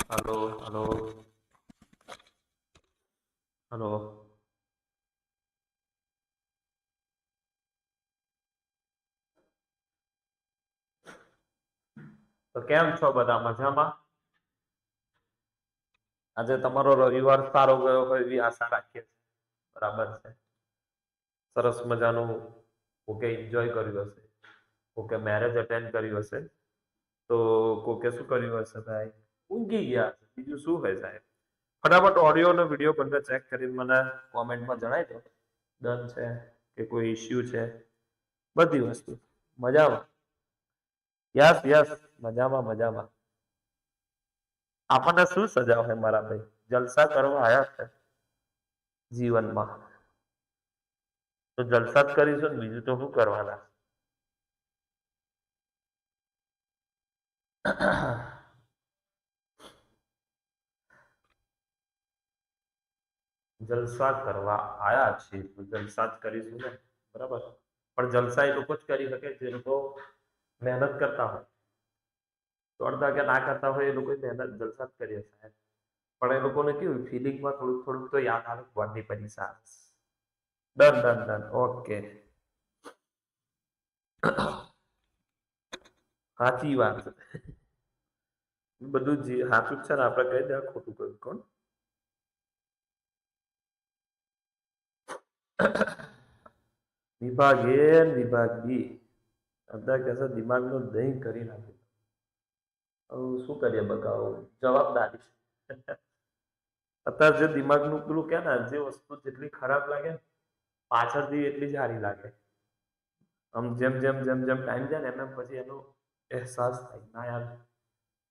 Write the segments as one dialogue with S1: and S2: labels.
S1: Hello hello hello. તો કેમ છો બધા મજામાં? આજે તમારો રવિવાર સારો ગયો હોય એવી આશા રાખીએ છીએ. બરાબર છે. સરસ મજાનું કોકે એન્જોય કર્યું હશે, કોકે મેરેજ અટેન્ડ કર્યું હશે, તો કોકે શું કર્યું હશે ભાઈ? ઊંઘી ગયા હશે. બીજું શું હોય સાહેબ? ફટાફટ ઓડિયો અને વિડીયો બંને ચેક કરીને મને કોમેન્ટમાં જણાવી દો. ડન છે કે કોઈ ઇસ્યુ છે? બધી વસ્તુ મજામાં. યસ યસ, મજામાં મજામાં. આપણને શું સજા હોય મારા ભાઈ? જલસા કરવા આયા છે જીવનમાં. તો જલસા જ કરીશું ને, બીજું તો શું કરવાના? જલસા કરવા આયા છીએ તો જલસા જ કરીશું ને, બરાબર. પણ જલસા એ લોકો જ કરી શકે જે લોકો મહેનત કરતા હોય. દોડતા કે ના કરતા હોય એ લોકો મહેનત જલસા જ કરી શકે. પણ એ લોકોને કેવું ફિલિંગમાં થોડુંક થોડુંક તો યાદ આવે ભણની પરીક્ષા. Done done done, okay. સાચી વાત છે. બધું જ સાચું જ છે ને, આપણે કહી દે ખોટું કહ્યું કોણ? વિભાગ એ વિભાગ બી બધા કહેશે દિમાગનું દહીં કરી નાખ્યું. હવે શું કરીએ બતાવો, જવાબદારી. અત્યારે જે દિમાગનું પેલું કે ને, જે વસ્તુ જેટલી ખરાબ લાગે ને પાછળથી એટલી જ સારી લાગે. આમ જેમ જેમ જેમ જેમ ટાઈમ જાય ને એમ પછી એનો અહેસાસ થાય ના યાર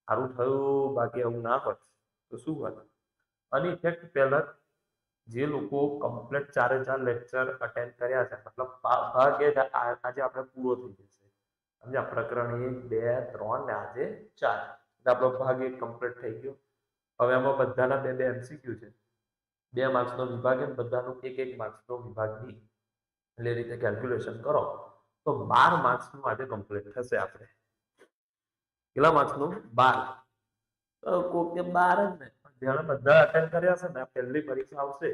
S1: સારું થયું, બાકી આવું ના હોત તો શું હોત. અને ઇફેક્ટ પહેલા જે લોકો કમ્પ્લીટ 4 લેક્ચર અટેન્ડ કર્યા છે, મતલબ ભાગ એ આજે આપણે પૂરો થઈ જશે. સમજ્યા? પ્રકરણ 1, 2, 3 ને આજે 4. આપણો ભાગ 1 કમ્પ્લીટ થઈ ગયો. હવે એમાં બધાના 2-2 MCQ છે. 2 માર્ક્સનો વિભાગ એ બધાનું 1-1 માર્ક્સનો વિભાગ બી. એટલે એ રીતે કેલ્ક્યુલેશન કરો તો 12 માર્ક્સનું આજે કમ્પ્લીટ થશે આપણે. કેટલા માર્ક્સનું? 12. તો કોક કે 12 જ ને, જેણે બધા અટેન્ડ કર્યા છે ને, આ પહેલી પરીક્ષા આવશે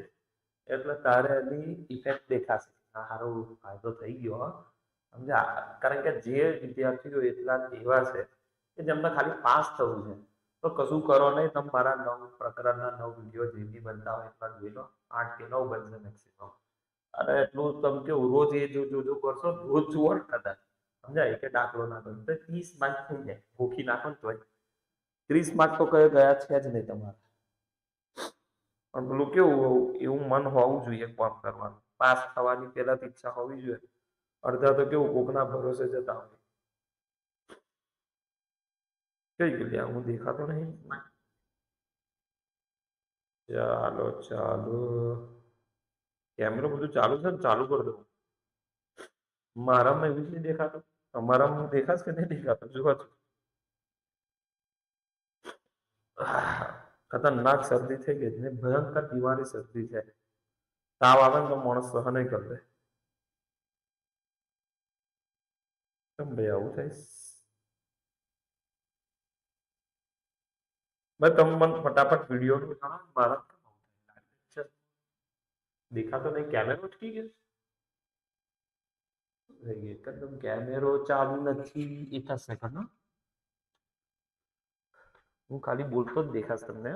S1: એટલે તારે એની ઇફેક્ટ દેખાશે. આ સારો ફાયદો થઈ ગયો હો. સમજ્યા? કારણ કે જે વિદ્યાર્થીઓ એટલા એવા છે કે જેમને ખાલી પાસ થવું છે, તો કશું કરો નહીં, તમે મારા 9 પ્રકરણના 9 વિડીયો જે બી બનતા હોય એટલા જોઈ લો. 8 કે 9 બનશે મેક્સિમમ. અને એટલું તમે કેવું રોજ એ જો કરશો, રોજ જુઓ ને કદાચ સમજાય કે દાખલો ના કરો તો 30 માર્ક થઈ જાય. ભૂખી નાખો ને તોય 30 માર્ક તો કઈ ગયા છે જ નહીં તમારે. પણ પેલું કેવું એવું મન હોવું જોઈએ કામ કરવાનું. પાસ થવાની પહેલાથી ઈચ્છા હોવી જોઈએ. અડધા તો કેવું કોકના ભરોસે જતા હોય. કઈ ગયા હું દેખાતો નહીં? ચાલો ચાલો, કેમેરો બધું ચાલુ છે ને, ચાલુ કરી દો. મારામાં એવું જ નહીં દેખાતું. તમારામાં દેખાશ કે નહીં દેખાતું? જુઓ છો. ખતરનાક શરદી થઈ ગઈ છે, ભયંકર બીમારી શરદી છે. તાવ આવે ને તો માણસ સહન નહીં કરી લે. કેમ ભાઈ આવું થાય? ભાઈ તમે મને ફટાફટ વિડીયો જણાવો. મારા દેખાતો નહીં, કેમેરો અટકી ગયો. એકદમ કેમેરો ચાલુ નથી. એક જ સેકન્ડ. હું ખાલી બોલતો જ દેખાશ તમને.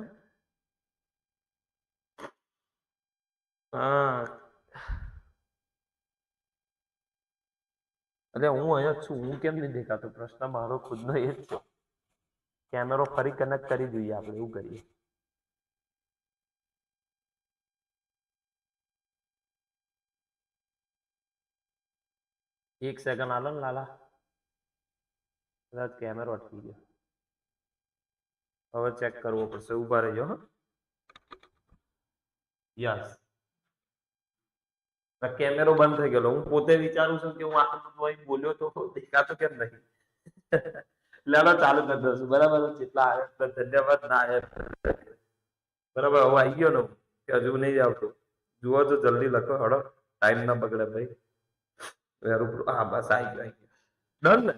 S1: હા, એટલે હું અહીંયા જ છું. હું કેમ નહીં દેખાતો? પ્રશ્ન મારો ખુદનો એ જ છે. કેમેરો ફરી કનેક્ટ કરી દઈએ આપણે, એવું કરીએ. એક સેકન્ડ આલો ને લાલા. કદાચ કેમેરો અટકી ગયો. હવે ચેક કરવો પડશે. ઉભા રહેજો. હા, યસ. કેમેરો બંધ થઈ ગયેલો. હું પોતે વિચારું છું કે હું આટલું બધું બોલ્યો તો દેખાતો કેમ નહીં? લાલો ચાલુ કરી દઉં છું. બરાબર? જેટલા આવ્યા ધન્યવાદ. ના આવ્યા બરાબર. હવે આવી ગયો ને કે હજુ નહીં આવતો? જુઓ તો જલ્દી લખો. હળો, ટાઈમ ના બગડે ભાઈ. હા બસ આવી ગયો. ડન ને?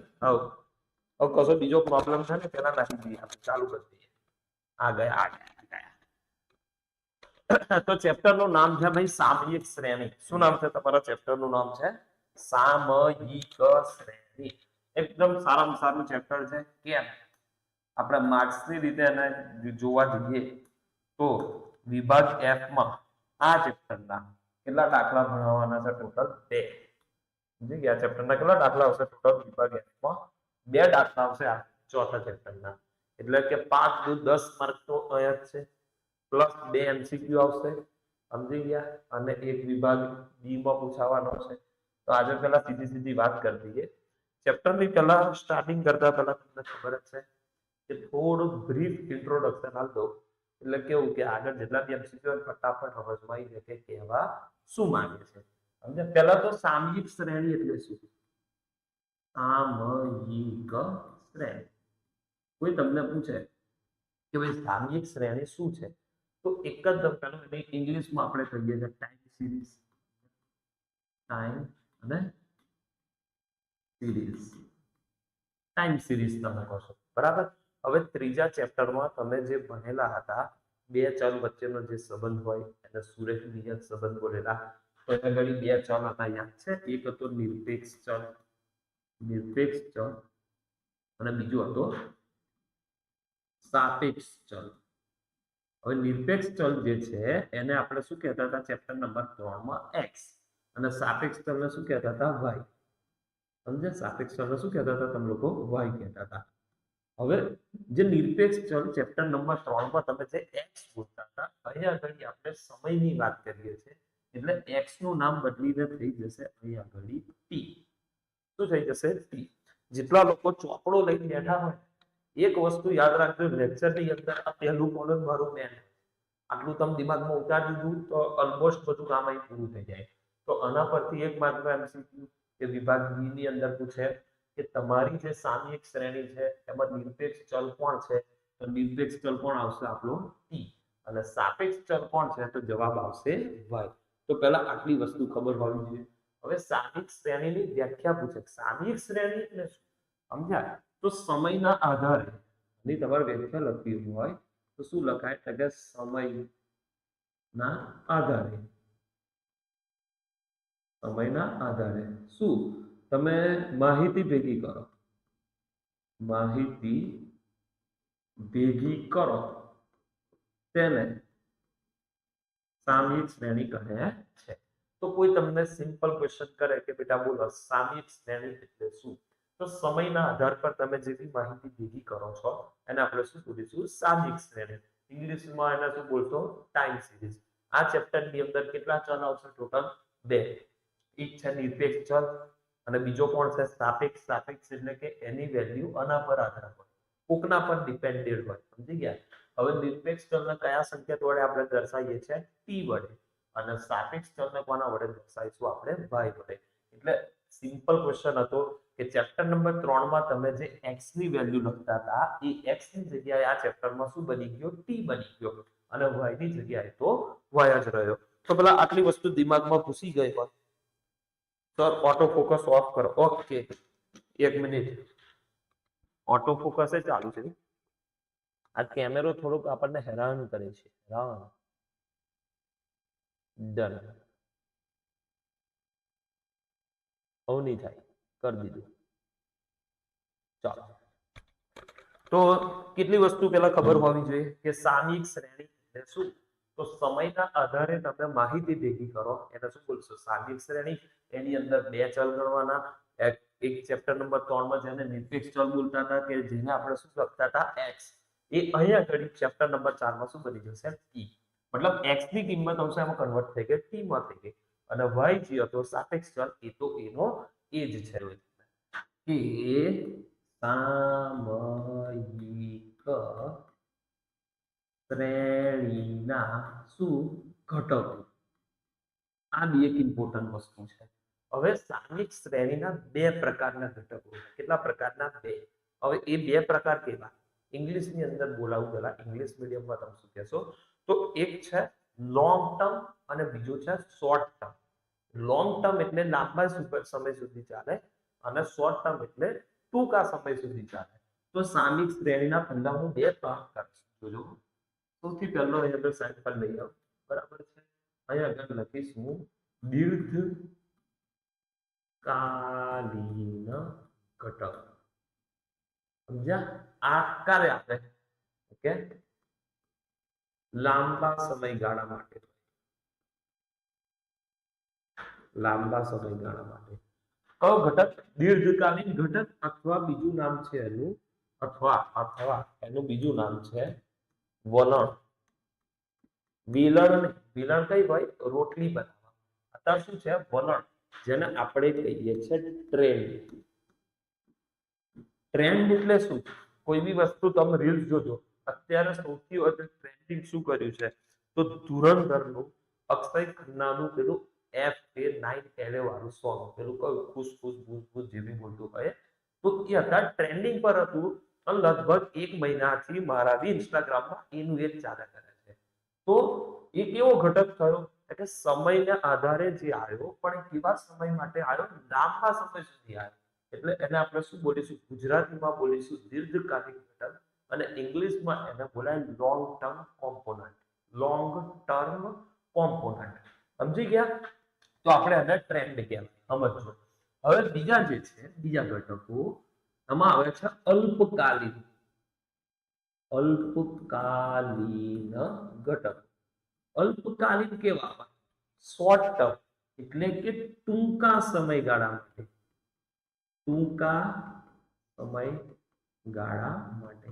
S1: હવે કશો બીજો પ્રોબ્લેમ છે ને પેલા નાખી દઈએ, આપણે ચાલુ કરી દઈએ. આ ગયા. તો ચેપ્ટર નું નામ છે ભાઈ સામયિક શ્રેણી. શું નામ છે તમારા ચેપ્ટર નું નામ છે સામયિક શ્રેણી. એકદમ સારામાં સારું ચેપ્ટર છે. કેમ? આપણે માર્ક્સ ની રીતે એને જોવા જઈએ તો વિભાગ F માં આ ચેપ્ટરના કેટલા દાખલા ભણાવવાના છે? ટોટલ 2. સમજી ગયા? ચેપ્ટરના કેટલા દાખલા આવશે ટોટલ વિભાગ F માં? 2 દાખલા આવશે આ ચોથા ચેપ્ટરના. એટલે કે 5 દુ 10 માર્ક તો અહીંયા જ છે, પ્લસ 2 MCQ આવશે. સમજી ગયા? અને એક વિભાગ બી માં પૂછાવાનો છે. તો આજે પહેલા સીધી વાત કરી દઈએ. ચેપ્ટરની પહેલા સ્ટાર્ટિંગ કરતા પહેલા તમને ખબર જ છે કે થોડું બ્રીફ ઇન્ટ્રોડક્શન આલ દો. એટલે કેવું કે આગળ જેટલા બી MCQ ફટાફટ સમજમાં આવી જાય કે કહેવા શું માંગે છે. સમજ્યા? પહેલા તો સામયિક શ્રેણી એટલે શું? સામયિક શ્રેણી. કોઈ તમને પૂછે કે ભાઈ સામયિક શ્રેણી શું છે, તો એક જ પહેલું ઇંગ્લિશમાં આપણે કહીએ છીએ ટાઈમ સિરીઝ. ટાઈમ અને સિરીઝ. ટાઈમ સિરીઝ તમે કહો છો, બરાબર. હવે ત્રીજા ચેપ્ટરમાં તમે જે ભણેલા હતા બે ચલ વચ્ચેનો જે સંબંધ હોય એને સુરેખ નિયત સંબંધ બોલેલા. તો એના ઘડી બે ચલ હતા, યાદ છે? એક હતો નિરપેક્ષ ચલ, અને બીજો હતો સાપેક્ષ ચલ. હવે નિરપેક્ષ ચલ જે છે એને આપણે શું કહેતા હતા ચેપ્ટર નંબર 3 માં? x. અને સાપેક્ષ ચલને શું કહેતા હતા? y. સમજે? સાપેક્ષ ચલને શું કહેતા હતા તમે લોકો? y કહેતા હતા. હવે જે નિરપેક્ષ ચલ ચેપ્ટર નંબર 3 માં તમે જે x બોલતા હતા, અહીંયા આગળ આપણે સમયની વાત કરીએ છીએ એટલે x નું નામ બદલીને થઈ જશે અહીંયા આગળ t. શું થઈ જશે? t. જેટલા લોકો ચોપડો લઈને બેઠા હોય એક વસ્તુ યાદ રાખજો, લેક્ચરની અંદર આ પહેલું કોલમ મારું મેન. આટલું તમે દિમાગમાં ઉતારી દીધું તો ઓલમોસ્ટ બધું કામ અહીં પૂરું થઈ જાય. તો આના પરથી એક માર્કનો MCQ કે વિભાગ બી ની અંદર પૂછે કે તમારી જે સામયિક શ્રેણી છે એમાં નિરપેક્ષ ચલ કોણ છે? તો નિરપેક્ષ ચલ કોણ આવશે? આપણો t. અને સાપેક્ષ ચલ કોણ છે? તો જવાબ આવશે y. તો પહેલા આટલી વસ્તુ ખબર હોવી જોઈએ. હવે સામયિક શ્રેણીની વ્યાખ્યા પૂછે. સામયિક શ્રેણી એટલે શું? સમજ્યા? તો સમયના આધારે ની તમારે વ્યાખ્યા લખવી હોય તો શું લખાય? કે સમયના આધારે. સમયના આધારે શું તમે માહિતી ભેગી કરો, માહિતી ભેગી કરો તેને સામયિક શ્રેણી કહે છે. તો કોઈ તમને સિમ્પલ ક્વેશ્ચન કરે કે બેટા બોલો સામયિક શ્રેણી એટલે શું? તો સમયના આધાર પર તમે જે બી માહિતી ભેગી કરો છો એને આપણે શું બોલીશું? સામયિક શ્રેણી. ઇંગ્લિશમાં એને શું બોલશો? Time series. આ ચેપ્ટરની અંદર કેટલા ચલ આવશે? ટોટલ 2. એક છે નિરપેક્ષ ચલ અને બીજો કોણ છે? સાપેક્ષ. સાપેક્ષ એટલે કે એની વેલ્યુ આના પર આધાર હોય, કોકના પર ડિપેન્ડેડ હોય. સમજી ગયા? હવે નિરપેક્ષ ચલને કયા સંકેત વડે આપણે દર્શાવીએ છીએ? t વડે. અને સાપેક્ષ ચલને કોના વડે દર્શાવીશું? આપણે y વડે. એટલે સિમ્પલ ક્વેશ્ચન હતો કે ચેપ્ટર નંબર 3 માં તમે જે x ની વેલ્યુ લખતા હતા એ x ની જગ્યાએ આ ચેપ્ટરમાં શું બની ગયો? t બની ગયો. અને y ની જગ્યાએ તો y જ રહ્યો. તો પેલા આટલી વસ્તુ દિમાગમાં ઘૂસી ગઈ હોય સર ઓટો ફોકસ ઓફ કરો. Okay, 1 minute. ઓટો ફોકસ એ ચાલુ છે. આ કેમેરો થોડોક આપણને હેરાન કરે છે. ડન. હવે નહીં થાય, કરી દીધું. ચાલો. તો કેટલી વસ્તુ પેલા ખબર હોવી જોઈએ કે સામયિક શ્રેણી એટલે શું? તો સમયના આધારે તમે માહિતી ભેગી કરો એને શું બોલશો? સામયિક શ્રેણી. એની અંદર 2 ચલ ગણવાના. એક ચેપ્ટર નંબર 3 માં જેને નિરપેક્ષ ચલ બોલતા હતા કે જેને આપણે શું લખતા હતા? x. એ અહીંયા આગળ ચેપ્ટર નંબર 4 માં શું બની જશે? t. મતલબ x ની કિંમત આવશે એમાં કન્વર્ટ થઈ ગઈ t માં થઈ ગઈ. અને y જે હતો સાપેક્ષ ચલ એ તો એનો એ જ છે કે સામયિક શ્રેણીના શું ઘટકો. આ બી એક ઇમ્પોર્ટન્ટ વસ્તુ છે. હવે સામયિક શ્રેણીના 2 પ્રકારના ઘટકો. કેટલા પ્રકારના? 2. હવે એ 2 પ્રકાર કેવા? ઇંગ્લિશની અંદર બોલાવું પેલા. ઇંગ્લિશ મીડિયમમાં તમે શું કહેશો? તો એક છે લોંગ ટર્મ અને બીજો છે શોર્ટ ટર્મ. લોંગ ટર્મ એટલે લાંબા સમય સુધી ચાલે અને શોર્ટ ટર્મ એટલે ટૂંકા સમય સુધી ચાલે. તો સામયિક શ્રેણીના પહેલા હું 2 ભાગ કરીશ. જોજો, સૌથી પહેલો અહીંયા આપણે સેમ્પલ લઈ આવો, બરાબર છે. અહીંયા આગળ લખીશું દીર્ઘકાલીન ઘટક. સમજ્યા? આ ક્યારે આપે? ઓકે, લાંબા સમયગાળા માટે. લાંબા સમયગાળા માટે કયો ઘટક? દીર્ઘકાલીન ઘટક, અથવા બીજું નામ છે એનું, અથવા એનું બીજું નામ છે વલણ. વિલણ. વિલણ કઈ ભાઈ? રોટલી બનાવવા. અત્યારે શું છે? વલણ, જેને આપણે કહીએ છીએ ટ્રેન્ડ. ટ્રેન્ડ એટલે શું? કોઈ બી વસ્તુ તમે રીલ્સ જોજો, અત્યારે સૌથી વધુ ટ્રેન્ડિંગ શું કર્યું છે? તો ધુરંધરનું, અક્ષય ખન્નાનું પેલું FA9LA વાળું સોંગ, પેલું કયું? ખુશ ખુશ ભૂસ ભૂસ જે બી બોલતું હોય, તો એ અત્યારે ટ્રેન્ડિંગ પર હતું. અને લગભગ 1 મહિનાથી મારા બી ઇન્સ્ટાગ્રામમાં એનું એ જ ચાલે કરે છે. તો એ કેવો ઘટક થયો? એટલે સમયને આધારે જે આવ્યો, પણ એ કેવા સમય માટે આવ્યો? લાંબા સમય સુધી આવ્યો. એટલે એને આપણે શું બોલીશું? ગુજરાતીમાં બોલીશું દીર્ઘકાલિક ઘટક, અને ઇંગ્લિશમાં એને બોલાય long term component. Long term component. સમજી ગયા? તો આપણે એને ટ્રેન્ડ કહેવાય. સમજો. હવે બીજા જે છે, બીજા ઘટકો આમાં આવે છે અલ્પકાલીન. અલ્પકાલીન ઘટક. અલ્પકાલીન કેવા? શોર્ટ ટર્મ, એટલે કે ટૂંકા સમયગાળા માટે. ટૂંકા સમયગાળા માટે.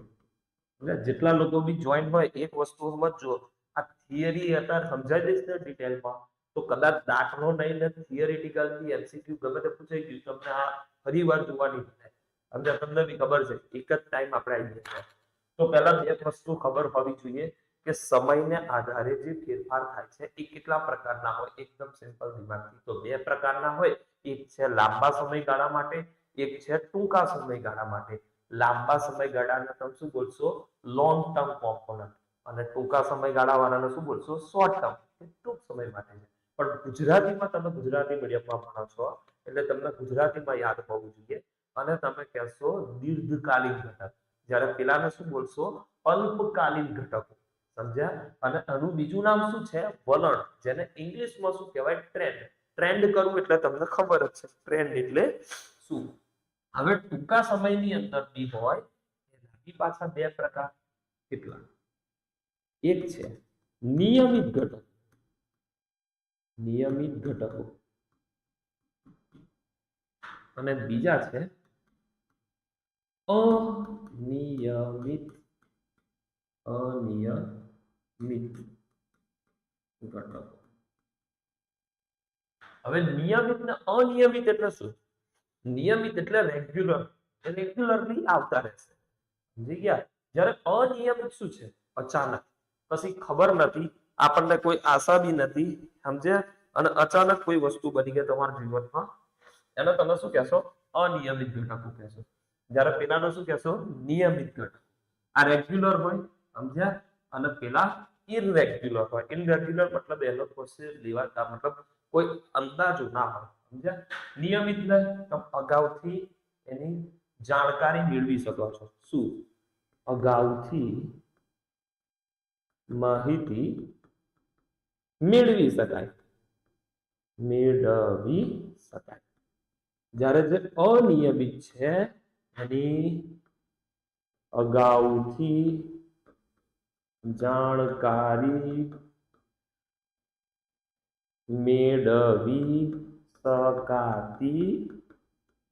S1: એટલે જેટલા લોકો બી જોઈન હોય, એક વસ્તુ સમજજો, આ થિયરી અત્યારે સમજાઈ દઈશ ને ડિટેલમાં, તો કદાચ દાખલો નહીં ને થિયરિટિકલ MCQ ગમે તે પૂછાઈ ગયું, તમને આ ફરી વાર જોવાની મળે. સમજ્યા? તમને બી ખબર છે એક જ ટાઈમ આપણે આવી જશે. તો પહેલા બે વસ્તુ ખબર હોવી જોઈએ કે સમયને આધારે જે ફેરફાર થાય છે એ કેટલા પ્રકારના હોય. એકદમ સિમ્પલ દિમાગથી તો બે પ્રકારના હોય. એક છે લાંબા સમયગાળા માટે, એક છે ટૂંકા સમયગાળા માટે. લાંબા સમયગાળાને તમે શું બોલશો? Long term component. અને ટૂંકા સમયગાળા વાળાને શું બોલશો? શોર્ટ ટર્મ, ટૂંક સમય માટે છે. પણ ગુજરાતીમાં તમે ગુજરાતી મીડિયમમાં ભણો છો એટલે તમને ગુજરાતીમાં યાદ હોવું જોઈએ, અને તમે કહેશો દીર્ઘકાલીન ઘટક. જ્યારે પેલાને શું બોલશો? અલ્પકાલીન ઘટકો. સમજ્યા? અને આનું બીજું નામ શું છે? વલણ, જેને ઇંગ્લિશમાં શું કહેવાય? ટ્રેન્ડ. ટ્રેન્ડ કરવું એટલે તમને ખબર જ છે ટ્રેન્ડ એટલે શું. હવે ટૂંકા સમયની અંદર બી હોય એના પાછા બે પ્રકાર. કેટલા? એક છે નિયમિત ઘટક. નિયમિત ઘટકો. અને બીજા છે અનિયમિત. અનિયમિત ઘટકો. હવે નિયમિત ને અનિયમિત એટલે શું? નિયમિત એટલે રેગ્યુલર, રેગ્યુલરલી આવતા રહેશે. સમજી ગયા? જ્યારે અનિયમિત શું છે? અચાનક, પછી ખબર નથી, આપણને કોઈ આશા બી નથી. સમજ્યા? અને અચાનક કોઈ વસ્તુ બની ગઈ તમારા જીવનમાં, એને તમે શું કહેશો? અનિયમિત ઘટકો કહેશો. જ્યારે પેલાનો શું કહેશો? નિયમિત ઘટક. આ રેગ્યુલર હોય. સમજ્યા? અને પેલા ઇરરેગ્યુલર હોય. ઇરરેગ્યુલર મતલબ એનો કોઈ લેવાતા, મતલબ કોઈ અંદાજો ના હોય. સમજ્યા? નિયમિત ને તમે અગાઉથી એની જાણકારી મેળવી શકો છો. શું? અગાઉથી માહિતી મેળવી શકાય. મેળવી શકાય. જ્યારે જે અનિયમિત છે એની અગાઉથી જાણકારી મેળવી શકાતી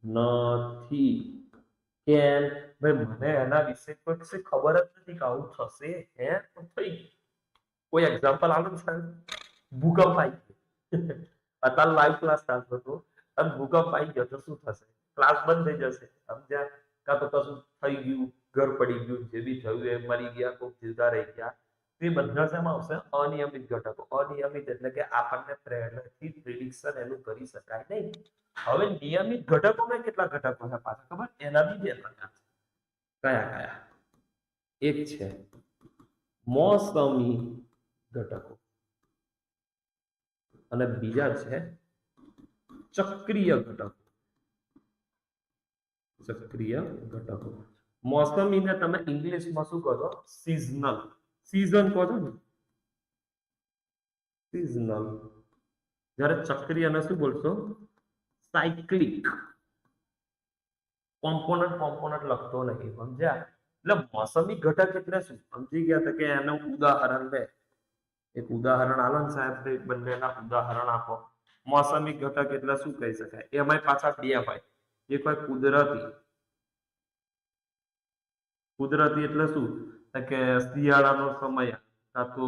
S1: નથી. કેમ? ભાઈ મને એના વિશે કોઈ ખબર જ નથી કે આવું થશે. હે તો થઈ ગયું. કોઈ એક્ઝામ્પલ આલો સાહેબ. ભૂકંપ આવી ગયો. અત્યારે લાઈવ ક્લાસ ચાલતો હતો અને ભૂકંપ આવી ગયો તો શું થશે? ક્લાસ બંધ થઈ જશે. સમજ્યા? કાં તો કશું થઈ ગયું, ઘર પડી ગયું, જે બી થયું એ મરી ગયા, કોઈ જીવતા રહી ગયા. તે બધા શેમાં આવશે? અનિયમિત ઘટકો. અનિયમિત એટલે કે આપણને પહેલેથી પ્રિડિક્શન એનું કરી શકાય નહીં. હવે નિયમિત ઘટકોમાં કેટલા ઘટકો છે પાછા ખબર? એના બી બે પ્રકાર છે. કયા કયા? એક છે મોસમી ઘટકો અને બીજા છે ચક્રીય ઘટકો. ચક્રીય ઘટકો. મોસમીને તમે ઇંગ્લિશમાં શું કહો? સિઝનલ. સીઝન કહો છો ને, સિઝનલ. જ્યારે ચક્રીય અને શું બોલશો, સાયક્લિક. કોમ્પોનન્ટ લખતો નહીં, સમજ્યા? એટલે મોસમી ઘટક એટલે શું સમજી ગયા? તો કે એનું ઉદાહરણ લે, એક ઉદાહરણ આલો ને સાહેબ, બંનેના ઉદાહરણ આપો. મોસમી ઘટક એટલે શું કહી શકાય? એમાં પાછા બે હોય, એક હોય કુદરતી. કુદરતી એટલે શું? કે શિયાળાનો સમય, કાં તો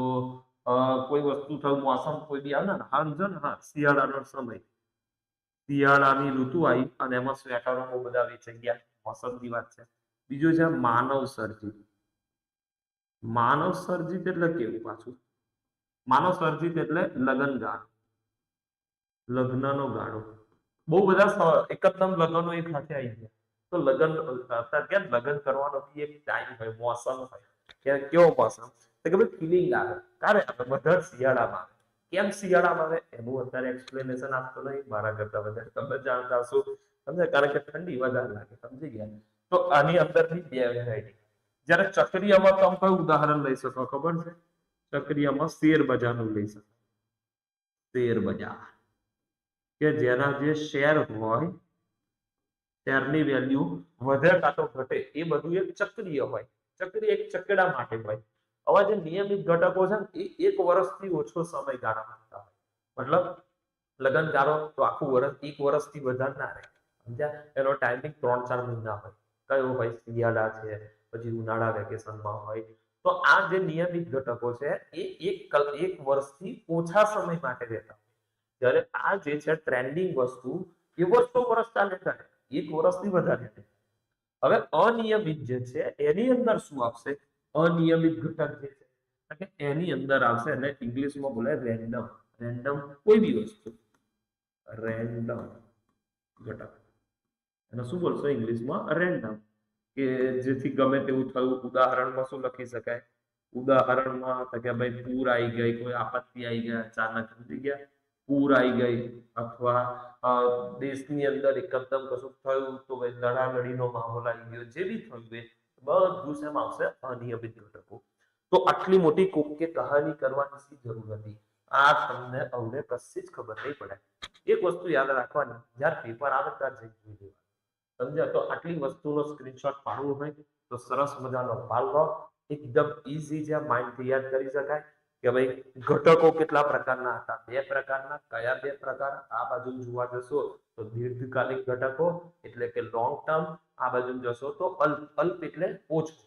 S1: કોઈ વસ્તુ થયું, મોસમ કોઈ બી આવે ને, સમજો ને, હા, શિયાળાનો સમય, શિયાળાની ઋતુ આવી અને એમાં સ્વેટરો બહુ બધા વેચાઈ ગયા, મોસમની વાત છે. બીજું છે માનવ સર્જિત. માનવ સર્જિત એટલે કેવું પાછું? માનવ સર્જિત એટલે લગ્નગાળો, લગ્નનો ગાળો. બહુ બધા એકદમ લગ્નો એક સાથે આવી ગયા, તો લગ્ન અત્યારે કેમ લગ્ન કરવાનો બી એક ટાઈમ હોય, મોસમ હોય. કેવો મોસમ? તો કે ભાઈ ફિલિંગ આવે, ક્યારે આવે? બધા શિયાળામાં આવે. કેમ શિયાળામાં આવે એનું અત્યારે એક્સપ્લેનેશન આપતો નહીં, મારા કરતા વધારે તમે જાણતા હશો, સમજે? કારણ કે ઠંડી વધારે લાગે, સમજી ગયા? તો આની અંદરની બે વેરાયટી. જ્યારે ચક્રીયમાં તમે કયું ઉદાહરણ લઈ શકો ખબર છે? ચક્રીયમાં શેર બજારનું લઈ શકો. શેર બજાર કે જેના જે શેર હોય, શેરની વેલ્યુ વધે કાં તો ઘટે, એ બધું એક ચક્રીય હોય. ચક્રીય એક ચકેડા માટે હોય. હવે જે નિયમિત ઘટકો છે ને, એ એક વર્ષથી ઓછો સમયગાળામાં થતા હોય. મતલબ લગ્નગાળો તો આખું વર્ષ, એક વર્ષથી વધારે ના રહે, સમજ્યા? એનો ટાઈમિંગ 3-4 મહિના હોય. કયો હોય? શિયાળા છે, પછી ઉનાળા વેકેશનમાં હોય. તો આ જે નિયમિત ઘટકો છે એ એક વર્ષથી ઓછા સમય માટે રહેતા હોય. જ્યારે આ જે છે ટ્રેન્ડિંગ વસ્તુ, એ વર્ષો વર્ષ ચાલે કરે, એક વર્ષથી વધારે. હવે અનિયમિત જે છે એની અંદર શું આવશે? અનિયમિત ઘટક જે છે એની અંદર આવશે, અને ઇંગ્લિશમાં બોલે રેન્ડમ. રેન્ડમ કોઈ બી વસ્તુ, રેન્ડમ ઘટક. એને શું બોલશો ઇંગ્લિશમાં? રેન્ડમ. કે જેથી ગમે તેવું થયું. ઉદાહરણમાં શું લખી શકાય? ઉદાહરણમાં કે ભાઈ પૂર આવી ગઈ, કોઈ આપત્તિ આવી ગઈ અચાનક, સમજી ગયા? પૂર આવી ગઈ, અથવા દેશની અંદર એકદમ કશું થયું, તો ભાઈ લડાલડીનો માહોલ આવી ગયો, જે બી થયું એ બધું શેમાં આવશે? અનિયમિત ઘટકો. તો આટલી મોટી કોકે કહાની કરવાની શી જરૂર હતી? આ તમને અમને કશી જ ખબર નહીં પડે. એક વસ્તુ યાદ રાખવાની, જ્યારે પેપર આવે ત્યારે જઈ જોઈ લેવાનું, સમજ્યા? તો આટલી વસ્તુનો સ્ક્રીનશોટ પાડવો હોય તો સરસ મજાનો પાડ લો. એકદમ ઈઝી છે, માઇન્ડથી યાદ કરી શકાય કે ભાઈ ઘટકો કેટલા પ્રકારના હતા? 2 પ્રકારના. કયા 2 પ્રકાર? આ બાજુ જોવા જશો તો દીર્ઘકાલિક ઘટકો એટલે કે લોંગ ટર્મ, આ બાજુ જશો તો અલ્પ એટલે ઓછું,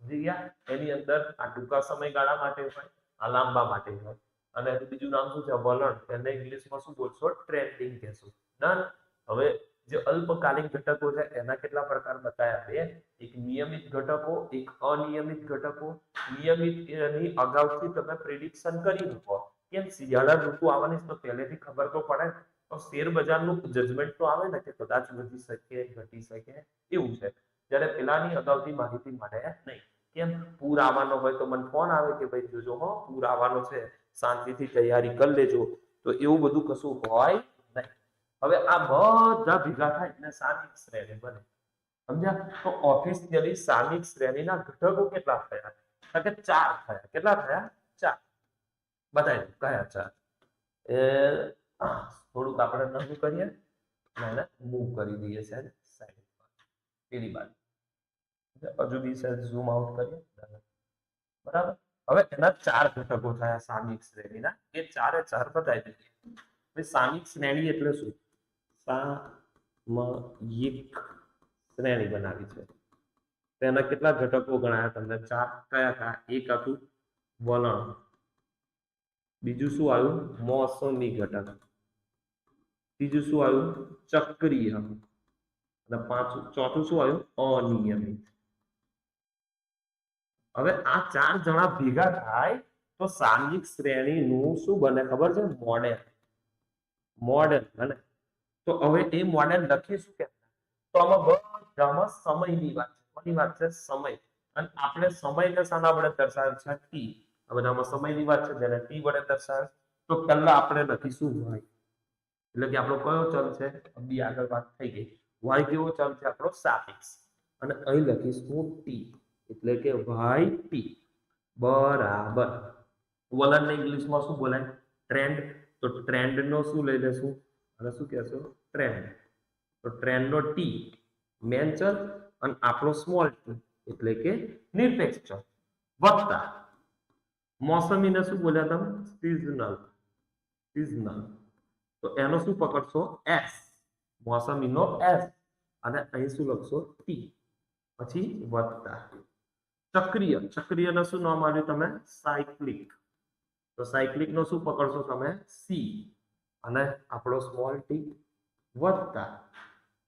S1: સમજી ગયા? એની અંદર આ ટૂંકા સમયગાળા માટે હોય, આ લાંબા માટે હોય. અને બીજું નામ શું છે? વલણ. એને ઇંગ્લિશમાં શું બોલશો? ટ્રેન્ડિંગ કહેશો. ડન. હવે જે અલ્પકાલીન ઘટકો છે એના કેટલા પ્રકાર બતાવ્યા? 2. એક નિયમિત ઘટકો, એક અનિયમિત ઘટકો. નિયમિત એની અગાઉથી તમે પ્રિડિક્શન કરી શકો. કેમ? શિયાળા ઋતુ આવવાની તો પહેલેથી ખબર તો પડે. તો શેર બજારનું જજમેન્ટ તો આવે ને કે કદાચ વધી શકે, ઘટી શકે, એવું છે. જ્યારે પેલાની અગાઉથી માહિતી મળે નહીં. કેમ? પૂર આવવાનો હોય તો મને ફોન આવે કે ભાઈ જોજો હો, પૂર આવવાનો છે, શાંતિથી તૈયારી કરી લેજો. તો એવું બધું કશું હોય નહીં. હવે આ બધા ભેગા થાય એટલે સામિક શ્રેણી બને, સમજ્યા? તો ઓફિશિયલી સામિક શ્રેણીના ઘટકો કેટલા થયા? કે 4 થયા. કેટલા થયા? 4. બતાવી દો કયા 4. એ થોડુંક આપણે નવું કરીએ, એને મૂવ કરી દઈએ છે સાઈડ પર, પેલી બાજુ. હજુ બી ઝૂમ આઉટ કરીએ, બરાબર? હવે એના 4 ઘટકો થયા સામિક શ્રેણીના. એ 4 બતાવી દઈએ. સામિક શ્રેણી એટલે શું? સામયિક શ્રેણી બનાવી છે. તેના કેટલા ઘટકો ગણાયા તમને? 4. કયા કયા? એક હતું વલણ. બીજું શું આવ્યું? મોસમી ઘટક. ત્રીજું શું આવ્યું? ચક્રીય. અને ચોથું શું આવ્યું? અનિયમિત. હવે આ 4 જણા ભેગા થાય તો સામયિક શ્રેણીનું શું બને ખબર છે? મોડેલ. મોડેલ બને. તો હવે એ મોડેલ લખીશું કે? તો આમાં બધામાં સમયની વાત છે. કોની વાત છે? સમય. અને આપણે સમયને શાના વડે દર્શાવે છે? ટી. આ બધામાં સમયની વાત છે, જેને ટી વડે દર્શાવે. તો પહેલા આપણે લખીશું y. એટલે કે આપણો કયો ચલ છે? બી આગળ વાત થઈ ગઈ. y કેવો ચલ છે? આપણો સાપેક્ષ. અને અહીં લખીશું ટી, એટલે કે y t. બરાબર. વલણને ઇંગ્લિશમાં શું બોલાય? ટ્રેન્ડ. તો ટ્રેન્ડ નો શું લઈ લેશું? અને શું કહેશું? ટ્રેન્ડ. તો ટ્રેન્ડ નો ટી મેન ચલ અને આપણો સ્મોલ ટી એટલે કે નિરપેક્ષ ચલ વત્તા મોસમીને શું બોલ્યા તમે? સિઝનલ. સિઝનલ. તો એનો શું પકડશો? એસ. મોસમીનો એસ અને અહીં શું લખશો? ટી. પછી વત્તા ચક્રીય. ચક્રીયને શું નામ આવ્યું તમે? સાયક્લિક. તો સાયક્લિક નો શું પકડશો તમે? સી અને આપણો સ્મોલ ટી વત્તા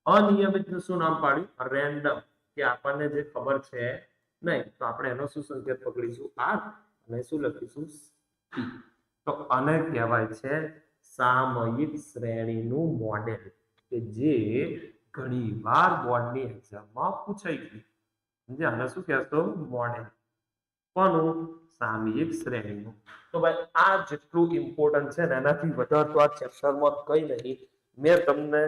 S1: અનિયમિત નું શું નામ પાડ્યું? રેન્ડમ. કે આપણને જે ખબર છે નહીં તો આપણે એનો શું સંકેત પકડીશું? આર અને શું લખીશું? ટી. તો આને કહેવાય છે સામયિક શ્રેણીનું મોડેલ કે જે ઘણીવાર બોર્ડની એક્ઝામમાં પૂછાઈ ગયું. સમજ્યા? આને શું કહેશો? મોડેલ. કોનું? સામયિક શ્રેણીનું. તો ભાઈ આ જેટલું ઇમ્પોર્ટન્ટ છે ને એનાથી વધારે તો આ ચેપ્ટરમાં કંઈ નહીં. મેં તમને